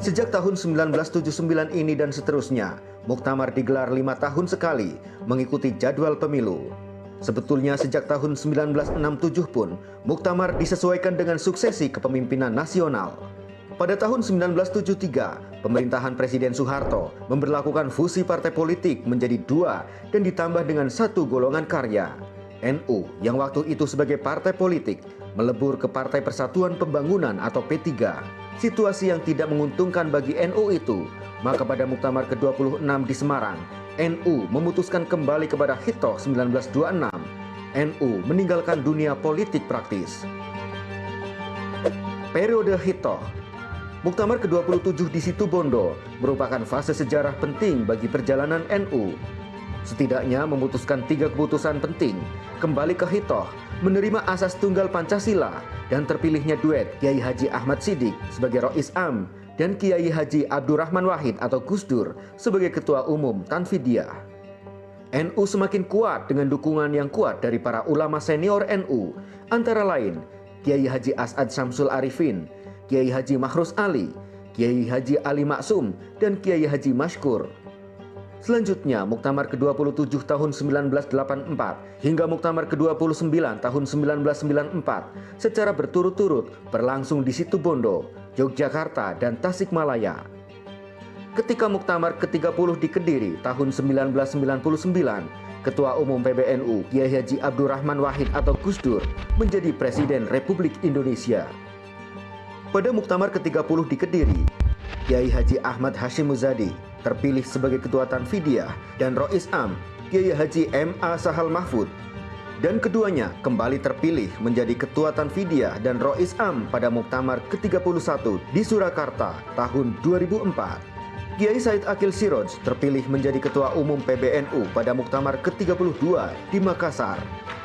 [SPEAKER 7] Sejak tahun 1979 ini dan seterusnya, Muktamar digelar 5 tahun sekali mengikuti jadwal pemilu. Sebetulnya sejak tahun 1967 pun, Muktamar disesuaikan dengan suksesi kepemimpinan nasional. Pada tahun 1973, pemerintahan Presiden Soeharto memberlakukan fusi partai politik menjadi 2 dan ditambah dengan 1 golongan karya. NU yang waktu itu sebagai partai politik melebur ke Partai Persatuan Pembangunan atau P3. Situasi yang tidak menguntungkan bagi NU itu, maka pada Muktamar ke-26 di Semarang, NU memutuskan kembali kepada Hitoh 1926. NU meninggalkan dunia politik praktis. Periode Hitoh. Muktamar ke-27 di Situbondo merupakan fase sejarah penting bagi perjalanan NU. Setidaknya memutuskan 3 keputusan penting, kembali ke Hitoh, menerima asas tunggal Pancasila, dan terpilihnya duet Kiai Haji Ahmad Siddiq sebagai Rois Am dan Kiai Haji Abdurrahman Wahid atau Gus Dur sebagai Ketua Umum Tanfidiyah. NU semakin kuat dengan dukungan yang kuat dari para ulama senior NU, antara lain Kiai Haji As'ad Syamsul Arifin, Kiai Haji Mahrus Ali, Kiai Haji Ali Maksum, dan Kiai Haji Mashkur. Selanjutnya, Muktamar ke-27 tahun 1984 hingga Muktamar ke-29 tahun 1994 secara berturut-turut berlangsung di Situbondo, Yogyakarta, dan Tasikmalaya. Ketika Muktamar ke-30 di Kediri tahun 1999, Ketua Umum PBNU Kiai Haji Abdurrahman Wahid atau Gus Dur menjadi Presiden Republik Indonesia. Pada Muktamar ke-30 di Kediri, Kiai Haji Ahmad Hashim Muzadi terpilih sebagai Ketua Tanfidiyah dan Rois Am Kiai Haji M.A. Sahal Mahfud, dan keduanya kembali terpilih menjadi Ketua Tanfidiyah dan Rois Am pada Muktamar ke-31 di Surakarta tahun 2004. Kiai Said Akil Siroj terpilih menjadi Ketua Umum PBNU pada Muktamar ke-32 di Makassar,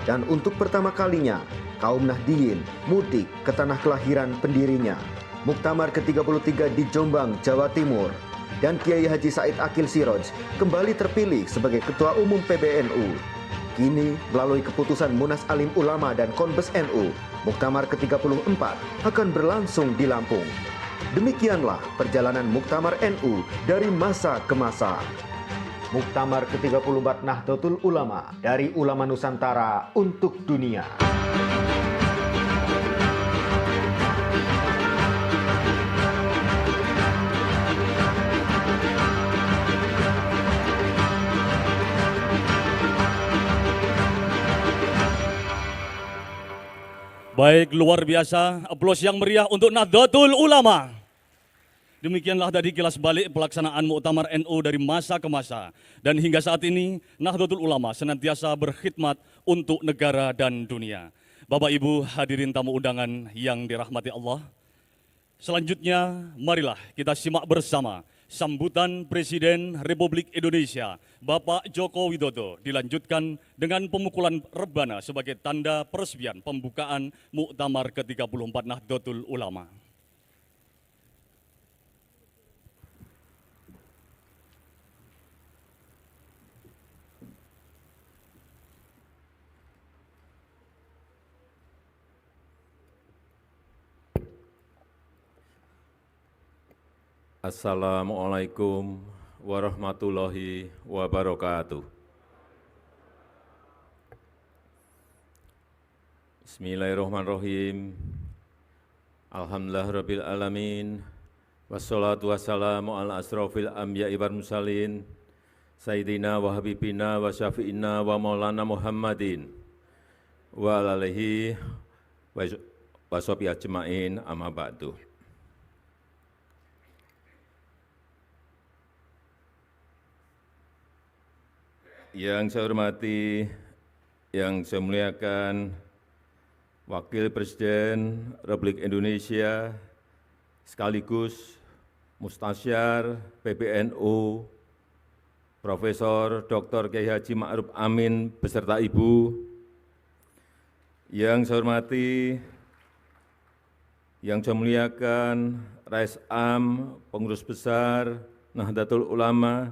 [SPEAKER 7] dan untuk pertama kalinya kaum Nahdiyin mudik ke tanah kelahiran pendirinya, Muktamar ke-33 di Jombang, Jawa Timur, dan Kiai Haji Said Akil Siroj kembali terpilih sebagai Ketua Umum PBNU. Kini, melalui keputusan Munas Alim Ulama dan Konbes NU, Muktamar ke-34 akan berlangsung di Lampung. Demikianlah perjalanan Muktamar NU dari masa ke masa. Muktamar ke-34 Nahdlatul Ulama, dari ulama Nusantara untuk dunia.
[SPEAKER 2] Baik, luar biasa. Aplaus yang meriah untuk Nahdlatul Ulama. Demikianlah tadi kilas balik pelaksanaan Muktamar NU dari masa ke masa. Dan hingga saat ini, Nahdlatul Ulama senantiasa berkhidmat untuk negara dan dunia. Bapak Ibu hadirin tamu undangan yang dirahmati Allah. Selanjutnya, marilah kita simak bersama sambutan Presiden Republik Indonesia, Bapak Joko Widodo, dilanjutkan dengan pemukulan rebana sebagai tanda peresmian pembukaan Muktamar ke-34 Nahdlatul Ulama.
[SPEAKER 8] Assalamualaikum warahmatullahi wabarakatuh. Bismillahirrahmanirrahim. Alhamdulillahirabbil alamin. Wassalatu wassalamu ala asrofil anbiya'i wal mursalin. Sayyidina wa habibina wa syafi'ina wa maulana Muhammadin wa alihi wa sahbihi ajma'in, amma ba'du. Yang saya hormati, yang saya muliakan Wakil Presiden Republik Indonesia sekaligus Mustasyar PBNU, Profesor Dr. Kiai Haji Ma'ruf Amin beserta Ibu, yang saya hormati, yang saya muliakan Rais Am, Pengurus Besar Nahdlatul Ulama,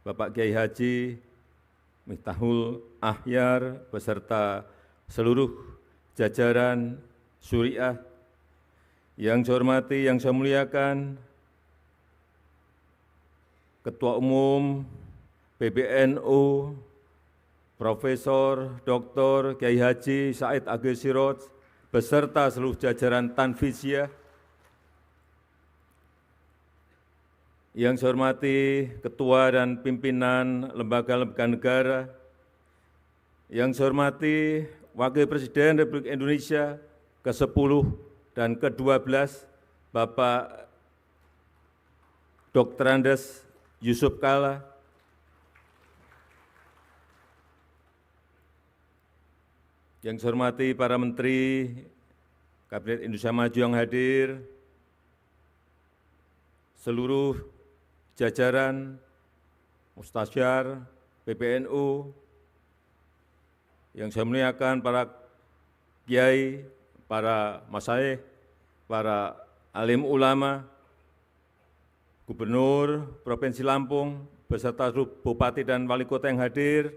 [SPEAKER 8] Bapak Kiai Haji Miftahul Ahyar beserta seluruh jajaran Syuriah, yang saya hormati, yang saya muliakan Ketua Umum PBNU, Profesor Dr. Kiai Haji Said Agil Siroj beserta seluruh jajaran Tanfiziah, yang saya hormati Ketua dan Pimpinan Lembaga-Lembaga Negara, yang saya hormati Wakil Presiden Republik Indonesia ke-10 dan ke-12, Bapak Dr. Andes Yusuf Kalla, yang saya hormati para Menteri Kabinet Indonesia Maju yang hadir, seluruh jajaran Mustasyar PBNU, yang saya muliakan para kiai, para masyayikh, para alim ulama, Gubernur Provinsi Lampung, beserta seluruh Bupati dan Wali Kota yang hadir,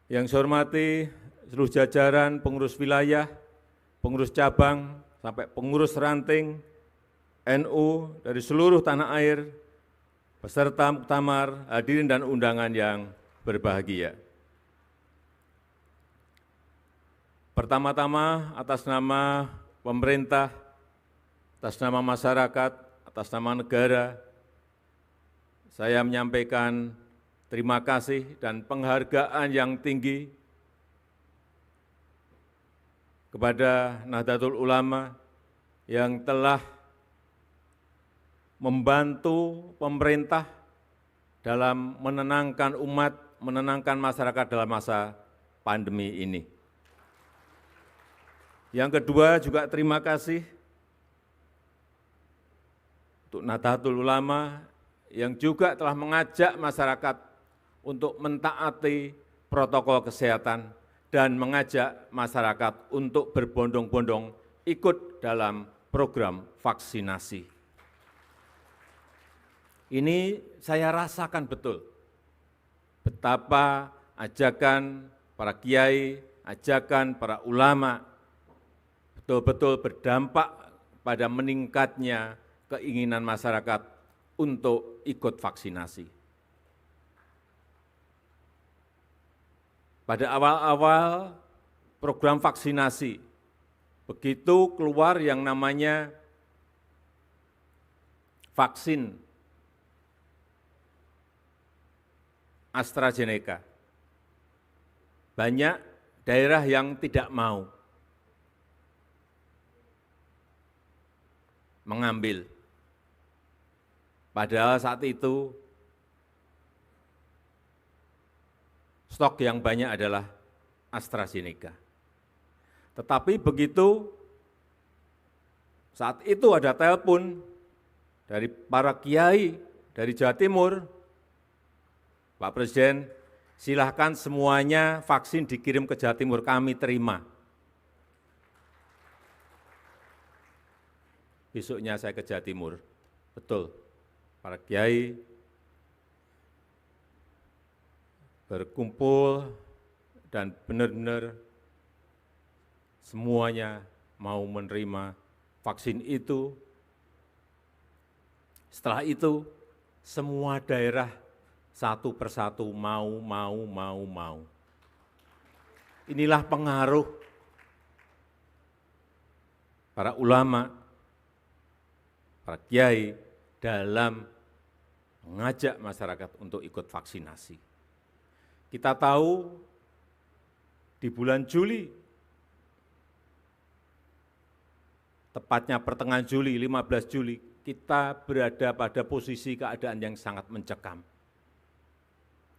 [SPEAKER 8] yang saya hormati seluruh jajaran pengurus wilayah, pengurus cabang, sampai pengurus ranting NU dari seluruh tanah air, beserta muktamar, hadirin dan undangan yang berbahagia. Pertama-tama atas nama pemerintah, atas nama masyarakat, atas nama negara, saya menyampaikan terima kasih dan penghargaan yang tinggi kepada Nahdlatul Ulama yang telah membantu pemerintah dalam menenangkan umat, menenangkan masyarakat dalam masa pandemi ini. Yang kedua juga terima kasih untuk Nahdlatul Ulama yang juga telah mengajak masyarakat untuk mentaati protokol kesehatan dan mengajak masyarakat untuk berbondong-bondong ikut dalam program vaksinasi. Ini saya rasakan betul betapa ajakan para kiai, ajakan para ulama betul-betul berdampak pada meningkatnya keinginan masyarakat untuk ikut vaksinasi. Pada awal-awal program vaksinasi, begitu keluar yang namanya vaksin AstraZeneca, banyak daerah yang tidak mau mengambil. Padahal saat itu stok yang banyak adalah AstraZeneca. Tetapi begitu saat itu ada telepon dari para kiai dari Jawa Timur, Pak Presiden, silahkan semuanya vaksin dikirim ke Jawa Timur, kami terima. Besoknya saya ke Jawa Timur, betul, para kiai berkumpul dan benar-benar semuanya mau menerima vaksin itu. Setelah itu, semua daerah satu persatu mau. Inilah pengaruh para ulama, para kiai dalam mengajak masyarakat untuk ikut vaksinasi. Kita tahu di bulan Juli, tepatnya pertengahan Juli, 15 Juli, kita berada pada posisi keadaan yang sangat mencekam.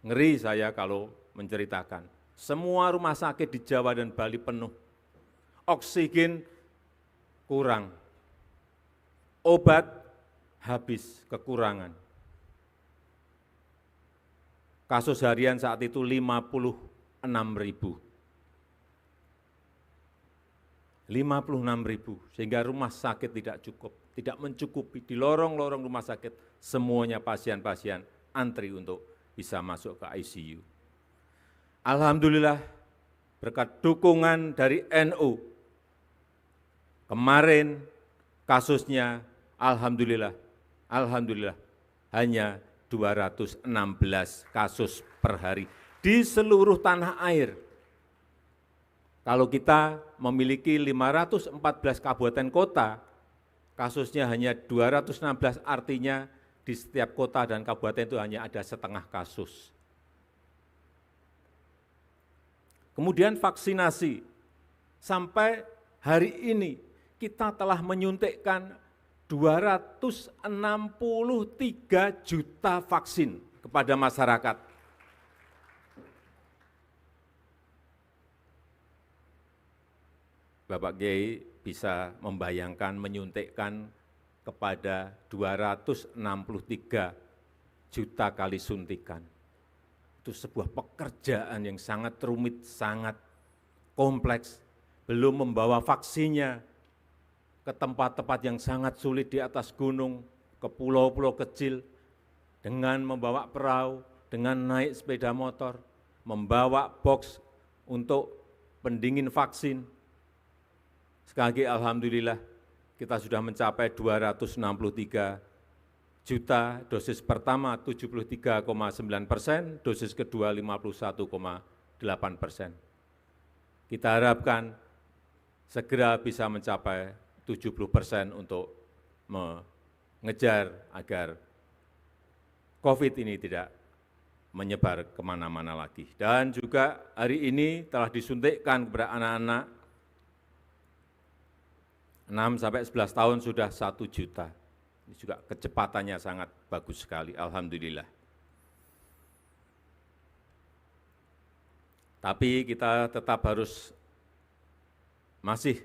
[SPEAKER 8] Ngeri saya kalau menceritakan, semua rumah sakit di Jawa dan Bali penuh, oksigen kurang, obat habis, kekurangan. Kasus harian saat itu 56.000. 56.000, sehingga rumah sakit tidak cukup, tidak mencukupi. Di lorong-lorong rumah sakit, semuanya pasien-pasien antri untuk bisa masuk ke ICU. Alhamdulillah, berkat dukungan dari NU, kemarin kasusnya alhamdulillah hanya 216 kasus per hari di seluruh tanah air. Kalau kita memiliki 514 kabupaten kota, kasusnya hanya 216, artinya di setiap kota dan kabupaten itu hanya ada setengah kasus. Kemudian vaksinasi, sampai hari ini kita telah menyuntikkan 263 juta vaksin kepada masyarakat. Bapak Kiai bisa membayangkan menyuntikkan kepada 263 juta kali suntikan. Itu sebuah pekerjaan yang sangat rumit, sangat kompleks. Belum membawa vaksinnya ke tempat-tempat yang sangat sulit di atas gunung, ke pulau-pulau kecil, dengan membawa perahu, dengan naik sepeda motor, membawa box untuk pendingin vaksin. Sekali lagi alhamdulillah kita sudah mencapai 263 juta, dosis pertama 73,9%, dosis kedua 51,8%. Kita harapkan segera bisa mencapai 70% untuk mengejar agar COVID ini tidak menyebar kemana-mana lagi. Dan juga hari ini telah disuntikkan kepada anak-anak 6-11 tahun sudah 1 juta. Ini juga kecepatannya sangat bagus sekali, alhamdulillah. Tapi kita tetap harus masih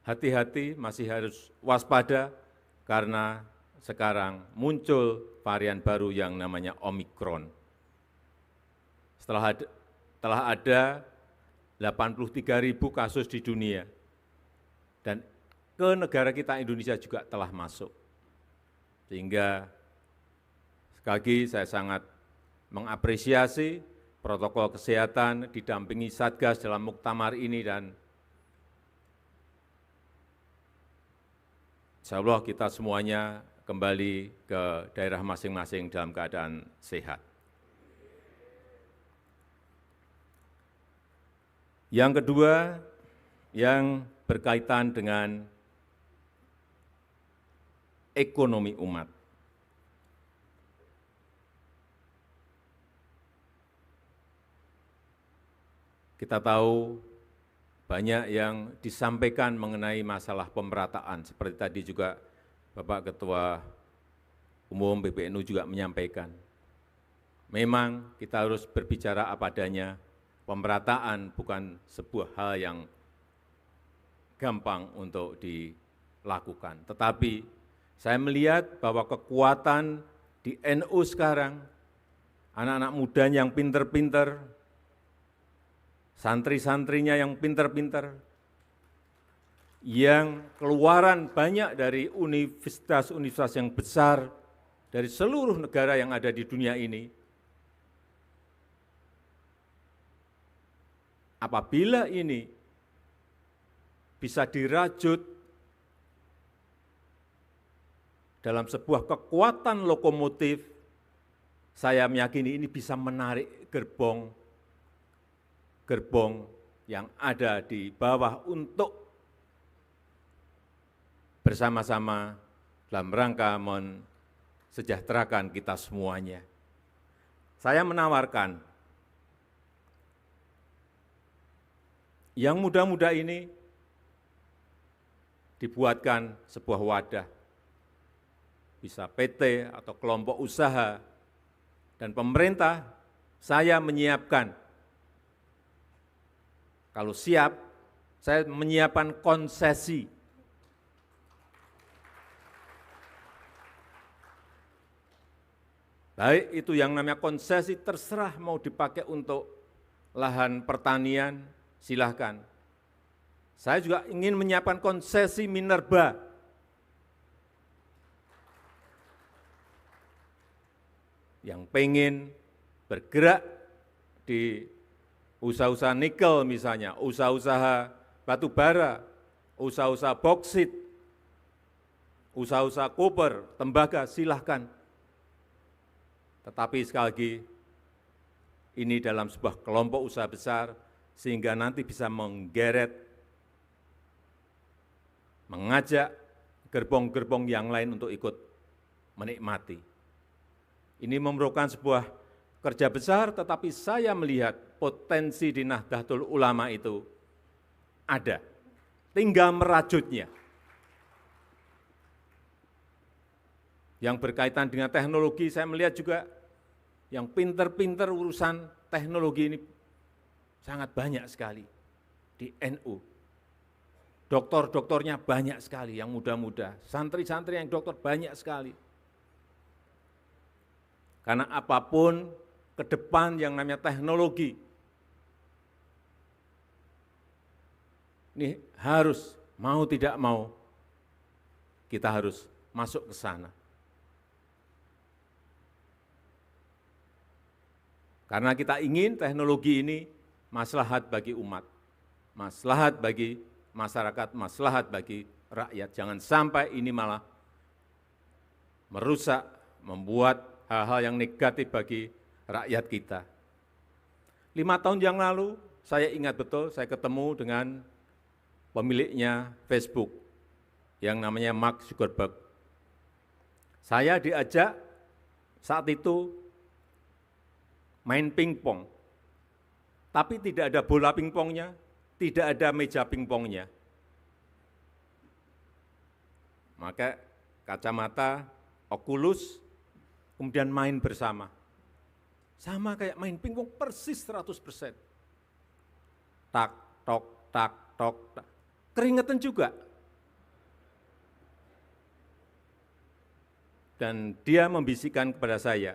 [SPEAKER 8] hati-hati, masih harus waspada, karena sekarang muncul varian baru yang namanya Omikron. Telah ada 83.000 kasus di dunia, dan ke negara kita Indonesia juga telah masuk. Sehingga sekali lagi saya sangat mengapresiasi protokol kesehatan didampingi Satgas dalam muktamar ini, dan insya Allah kita semuanya kembali ke daerah masing-masing dalam keadaan sehat. Yang kedua, yang berkaitan dengan ekonomi umat. Kita tahu banyak yang disampaikan mengenai masalah pemerataan, seperti tadi juga Bapak Ketua Umum PBNU juga menyampaikan. Memang kita harus berbicara apa adanya, pemerataan bukan sebuah hal yang gampang untuk dilakukan. Tetapi saya melihat bahwa kekuatan di NU sekarang, anak-anak muda yang pinter-pinter, santri-santrinya yang pinter-pinter, yang keluaran banyak dari universitas-universitas yang besar dari seluruh negara yang ada di dunia ini, apabila ini bisa dirajut dalam sebuah kekuatan lokomotif, saya meyakini ini bisa menarik gerbong yang ada di bawah untuk bersama-sama dalam rangka mensejahterakan kita semuanya. Saya menawarkan yang muda-muda ini dibuatkan sebuah wadah, bisa PT atau kelompok usaha, dan pemerintah, saya menyiapkan, kalau siap, saya menyiapkan konsesi Baik itu yang namanya konsesi terserah mau dipakai untuk lahan pertanian, silahkan. Saya juga ingin menyiapkan konsesi minerba. Yang pengen bergerak di usaha-usaha nikel misalnya, usaha-usaha batu bara, usaha-usaha boksit, usaha-usaha koper, tembaga, silahkan. Tetapi sekali lagi, ini dalam sebuah kelompok usaha besar, sehingga nanti bisa menggeret, mengajak gerbong-gerbong yang lain untuk ikut menikmati. Ini memerlukan sebuah kerja besar, tetapi saya melihat potensi di Nahdlatul Ulama itu ada, tinggal merajutnya. Yang berkaitan dengan teknologi, saya melihat juga yang pinter-pinter urusan teknologi ini sangat banyak sekali di NU. Doktor-doktornya banyak sekali yang muda-muda, santri-santri yang dokter banyak sekali. Karena apapun ke depan yang namanya teknologi, ini harus, mau tidak mau, kita harus masuk ke sana. Karena kita ingin teknologi ini maslahat bagi umat, maslahat bagi masyarakat, maslahat bagi rakyat. Jangan sampai ini malah merusak, membuat hal-hal yang negatif bagi rakyat kita. 5 tahun yang lalu, saya ingat betul, saya ketemu dengan pemiliknya Facebook, yang namanya Mark Zuckerberg. Saya diajak saat itu main pingpong, tapi tidak ada bola pingpongnya, tidak ada meja pingpongnya. Maka kacamata, Oculus, kemudian main bersama. Sama kayak main pingpong persis 100%. Tak, tok, tak, tok, tak. Keringetan juga. Dan dia membisikkan kepada saya,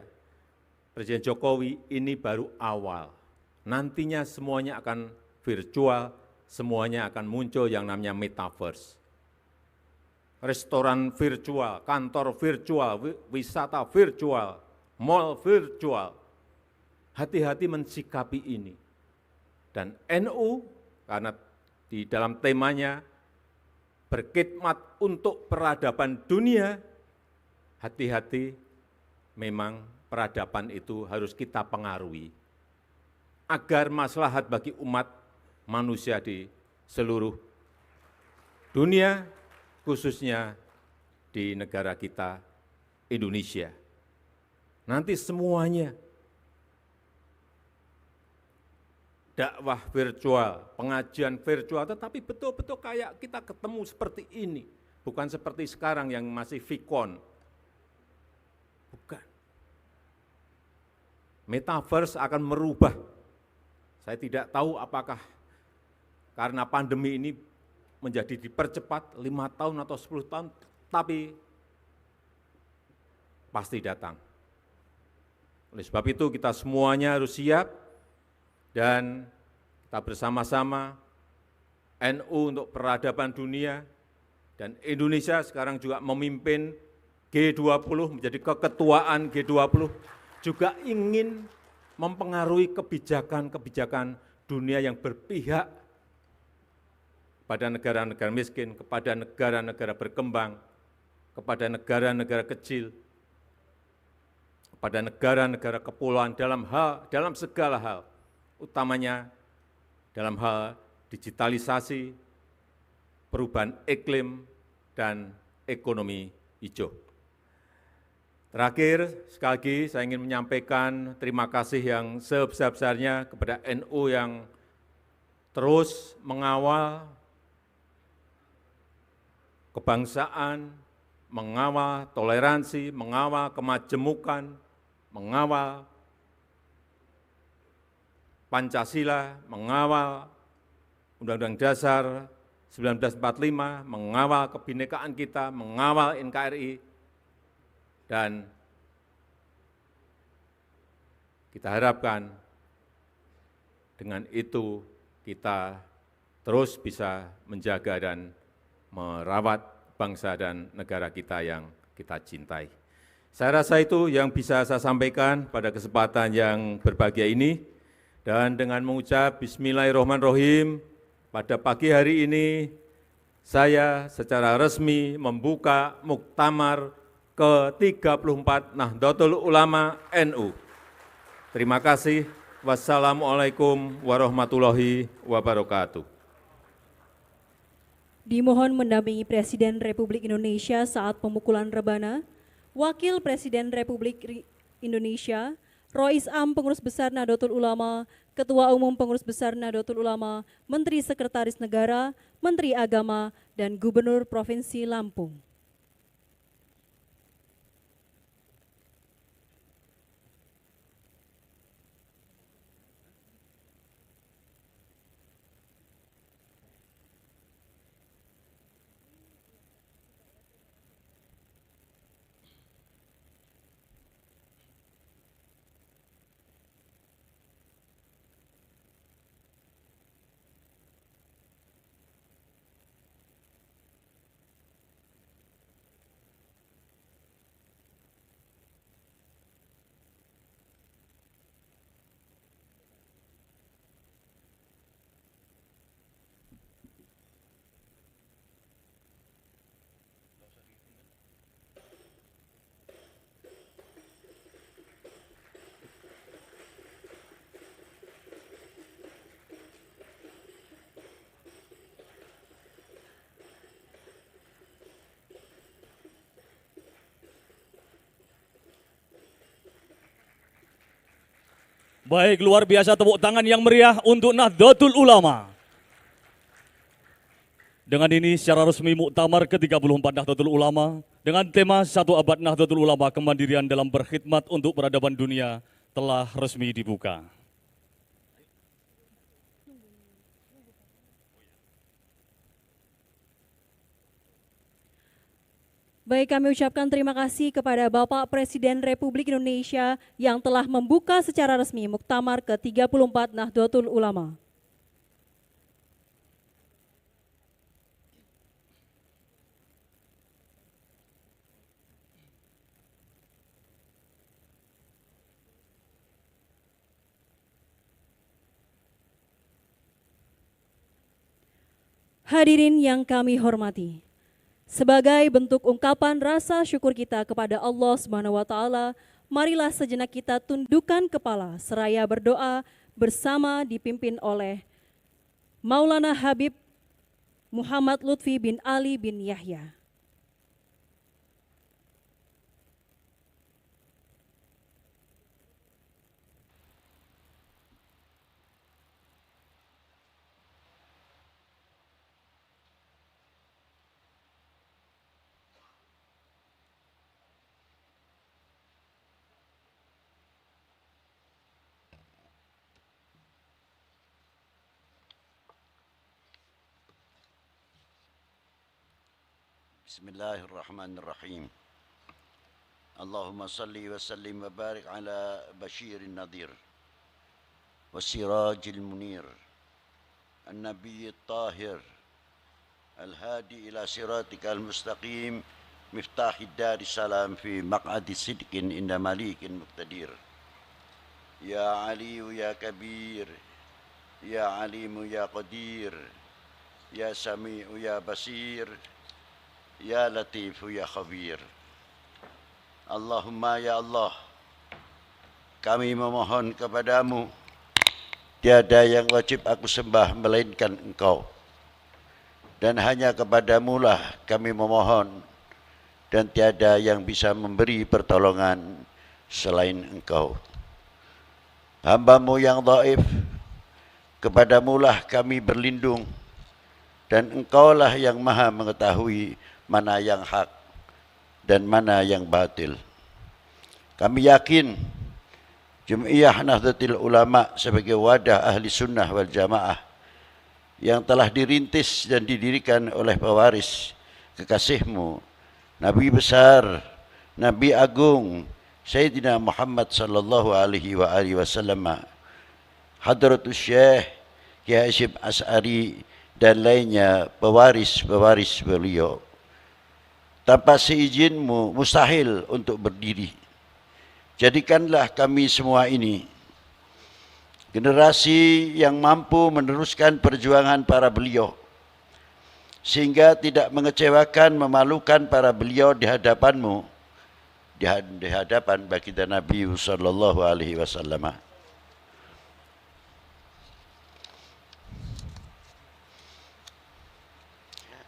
[SPEAKER 8] Presiden Jokowi ini baru awal. Nantinya semuanya akan virtual, semuanya akan muncul yang namanya metaverse. Restoran virtual, kantor virtual, wisata virtual, mall virtual. Hati-hati mensikapi ini. Dan NU, karena di dalam temanya berkhidmat untuk peradaban dunia, hati-hati memang peradaban itu harus kita pengaruhi agar maslahat bagi umat manusia di seluruh dunia, khususnya di negara kita, Indonesia. Nanti semuanya, dakwah virtual, pengajian virtual, tetapi betul-betul kayak kita ketemu seperti ini, bukan seperti sekarang yang masih Vicon. Bukan. Metaverse akan merubah. Saya tidak tahu apakah karena pandemi ini menjadi dipercepat 5 tahun atau 10 tahun, tapi pasti datang. Oleh sebab itu kita semuanya harus siap dan kita bersama-sama NU untuk peradaban dunia dan Indonesia sekarang juga memimpin G20, menjadi keketuaan G20, juga ingin mempengaruhi kebijakan-kebijakan dunia yang berpihak pada negara-negara miskin, kepada negara-negara berkembang, kepada negara-negara kecil, kepada negara-negara kepulauan dalam segala hal, utamanya dalam hal digitalisasi, perubahan iklim, dan ekonomi hijau. Terakhir, sekali lagi saya ingin menyampaikan terima kasih yang sebesar-besarnya kepada NU yang terus mengawal kebangsaan, mengawal toleransi, mengawal kemajemukan, mengawal Pancasila, mengawal Undang-Undang Dasar 1945, mengawal kebinekaan kita, mengawal NKRI, dan Kita harapkan dengan itu kita terus bisa menjaga dan merawat bangsa dan negara kita yang kita cintai. Saya rasa itu yang bisa saya sampaikan pada kesempatan yang berbahagia ini. Dan dengan mengucap Bismillahirrahmanirrahim, pada pagi hari ini saya secara resmi membuka Muktamar ke-34 Nahdlatul Ulama NU. Terima kasih. Wassalamualaikum warahmatullahi wabarakatuh.
[SPEAKER 1] Dimohon mendampingi Presiden Republik Indonesia saat pemukulan rebana, Wakil Presiden Republik Indonesia, Rois Am Pengurus Besar Nahdlatul Ulama, Ketua Umum Pengurus Besar Nahdlatul Ulama, Menteri Sekretaris Negara, Menteri Agama, dan Gubernur Provinsi Lampung.
[SPEAKER 2] Baik, luar biasa tepuk tangan yang meriah untuk Nahdlatul Ulama. Dengan ini secara resmi Muktamar ke-34 Nahdlatul Ulama dengan tema 1 abad Nahdlatul Ulama kemandirian dalam berkhidmat untuk peradaban dunia telah resmi dibuka.
[SPEAKER 1] Baik, kami ucapkan terima kasih kepada Bapak Presiden Republik Indonesia yang telah membuka secara resmi Muktamar ke-34 Nahdlatul Ulama. Hadirin yang kami hormati, sebagai bentuk ungkapan rasa syukur kita kepada Allah Subhanahu wa taala, marilah sejenak kita tundukkan kepala seraya berdoa bersama dipimpin oleh Maulana Habib Muhammad Lutfi bin Ali bin Yahya.
[SPEAKER 9] Bismillahirrahmanirrahim. Allahumma salli wa sallim wa barik ala basyirin nadhir wa sirajil munir an-nabiy tahir al-hadi ila siratika al-mustaqim miftahid daris salam fi maq'adi sidqin inda malikin muqtadir. Ya aliyu ya kabir, ya alimu ya qadir, ya sami'u ya basir, Ya Latifu Ya Khabir. Allahumma ya Allah, kami memohon kepadamu, tiada yang wajib aku sembah melainkan Engkau, dan hanya kepadamu lah kami memohon, dan tiada yang bisa memberi pertolongan selain Engkau. Hamba-Mu yang dhaif, kepadamu lah kami berlindung, dan Engkaulah yang maha mengetahui mana yang hak dan mana yang batil. Kami yakin Jum'iyah Nahdlatul Ulama sebagai wadah ahli sunnah wal jamaah yang telah dirintis dan didirikan oleh pewaris kekasih-Mu, Nabi besar, Nabi agung, Sayyidina Muhammad sallallahu alaihi wasallam, Hadratus Syekh Kiai Hasyim Asy'ari dan lainnya pewaris-pewaris beliau. Tanpa seizin-Mu mustahil untuk berdiri. Jadikanlah kami semua ini generasi yang mampu meneruskan perjuangan para beliau, sehingga tidak mengecewakan, memalukan para beliau di hadapan-Mu, di hadapan baginda Nabi sallallahu alaihi wasallam.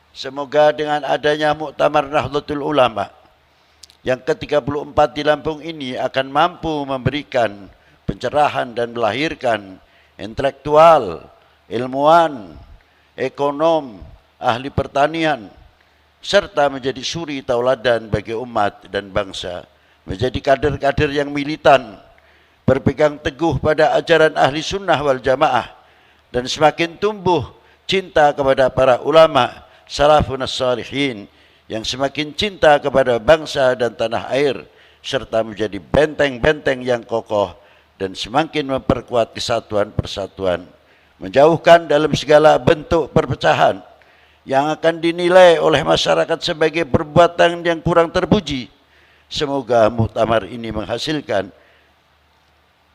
[SPEAKER 9] Semoga dengan adanya Muktamar Nahdlatul Ulama yang ke-34 di Lampung ini akan mampu memberikan pencerahan dan melahirkan intelektual, ilmuwan, ekonom, ahli pertanian, serta menjadi suri tauladan bagi umat dan bangsa, menjadi kader-kader yang militan, berpegang teguh pada ajaran ahli sunnah wal jamaah, dan semakin tumbuh cinta kepada para ulama, salafun as-salihin, yang semakin cinta kepada bangsa dan tanah air, serta menjadi benteng-benteng yang kokoh dan semakin memperkuat kesatuan persatuan, menjauhkan dalam segala bentuk perpecahan yang akan dinilai oleh masyarakat sebagai perbuatan yang kurang terpuji. Semoga muktamar ini menghasilkan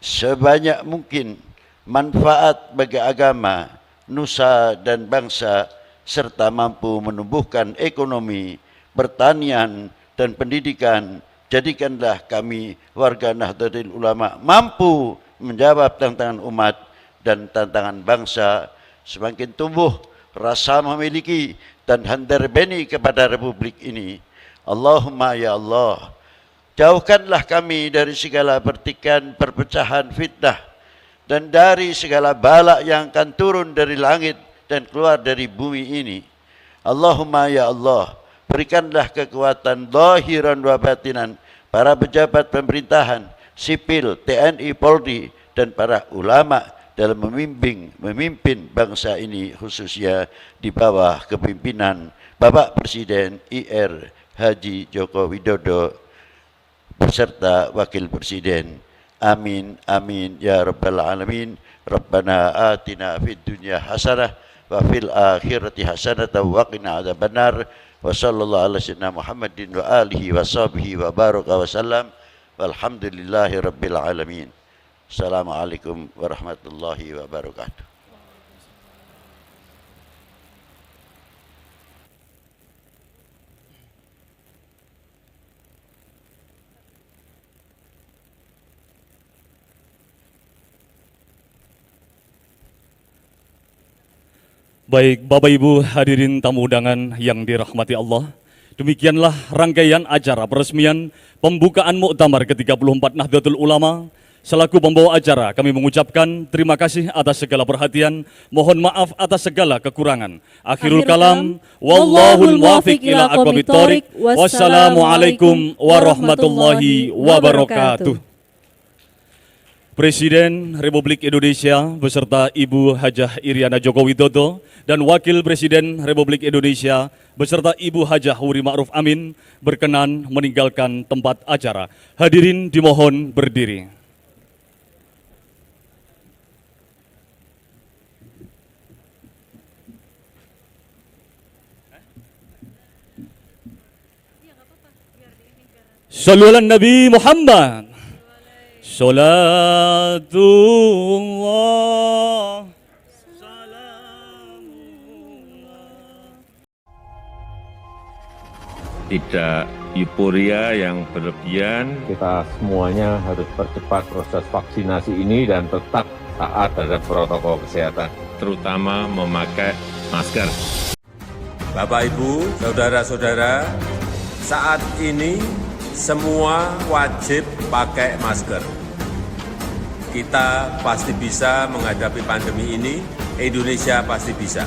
[SPEAKER 9] sebanyak mungkin manfaat bagi agama, nusa dan bangsa, serta mampu menumbuhkan ekonomi, pertanian, dan pendidikan. Jadikanlah kami warga Nahdlatul Ulama mampu menjawab tantangan umat dan tantangan bangsa, semakin tumbuh rasa memiliki dan handarbeni kepada republik ini. Allahumma ya Allah, jauhkanlah kami dari segala pertikaian, perpecahan, fitnah, dan dari segala bala yang akan turun dari langit dan keluar dari bumi ini. Allahumma ya Allah, berikanlah kekuatan zahiran wa batinan para pejabat pemerintahan, sipil, TNI, Polri, dan para ulama dalam memimpin bangsa ini, khususnya di bawah kepimpinan Bapak Presiden IR Haji Joko Widodo beserta Wakil Presiden. Amin, amin, ya Rabbal Alamin. Rabbana atina fid dunya hasanah wa fil akhirati hasanah wa qina adzabannar. Wa sallallahu ala sayyidina Muhammadin wa alihi wa sahbihi wa baraka wa sallam. Walhamdulillahi rabbil alamin. Assalamualaikum warahmatullahi wabarakatuh.
[SPEAKER 2] Baik, Bapak Ibu hadirin tamu undangan yang dirahmati Allah, demikianlah rangkaian acara peresmian pembukaan Muktamar ke-34 Nahdlatul Ulama. Selaku pembawa acara, kami mengucapkan terima kasih atas segala perhatian, mohon maaf atas segala kekurangan. Akhirul kalam, wallahul muwaffiq ila aqwamit thoriq. Wassalamualaikum warahmatullahi wabarakatuh. Presiden Republik Indonesia beserta Ibu Hajah Iriana Joko Widodo dan Wakil Presiden Republik Indonesia beserta Ibu Hajah Huri Ma'ruf Amin berkenan meninggalkan tempat acara. Hadirin dimohon berdiri. Shallu ala Nabi Muhammad. Salatullah.
[SPEAKER 8] Tidak euforia yang berlebihan. Kita semuanya harus percepat proses vaksinasi ini dan tetap taat terhadap protokol kesehatan, terutama memakai masker. Bapak, Ibu, saudara-saudara, saat ini semua wajib pakai masker. Kita pasti bisa menghadapi pandemi ini, Indonesia pasti bisa.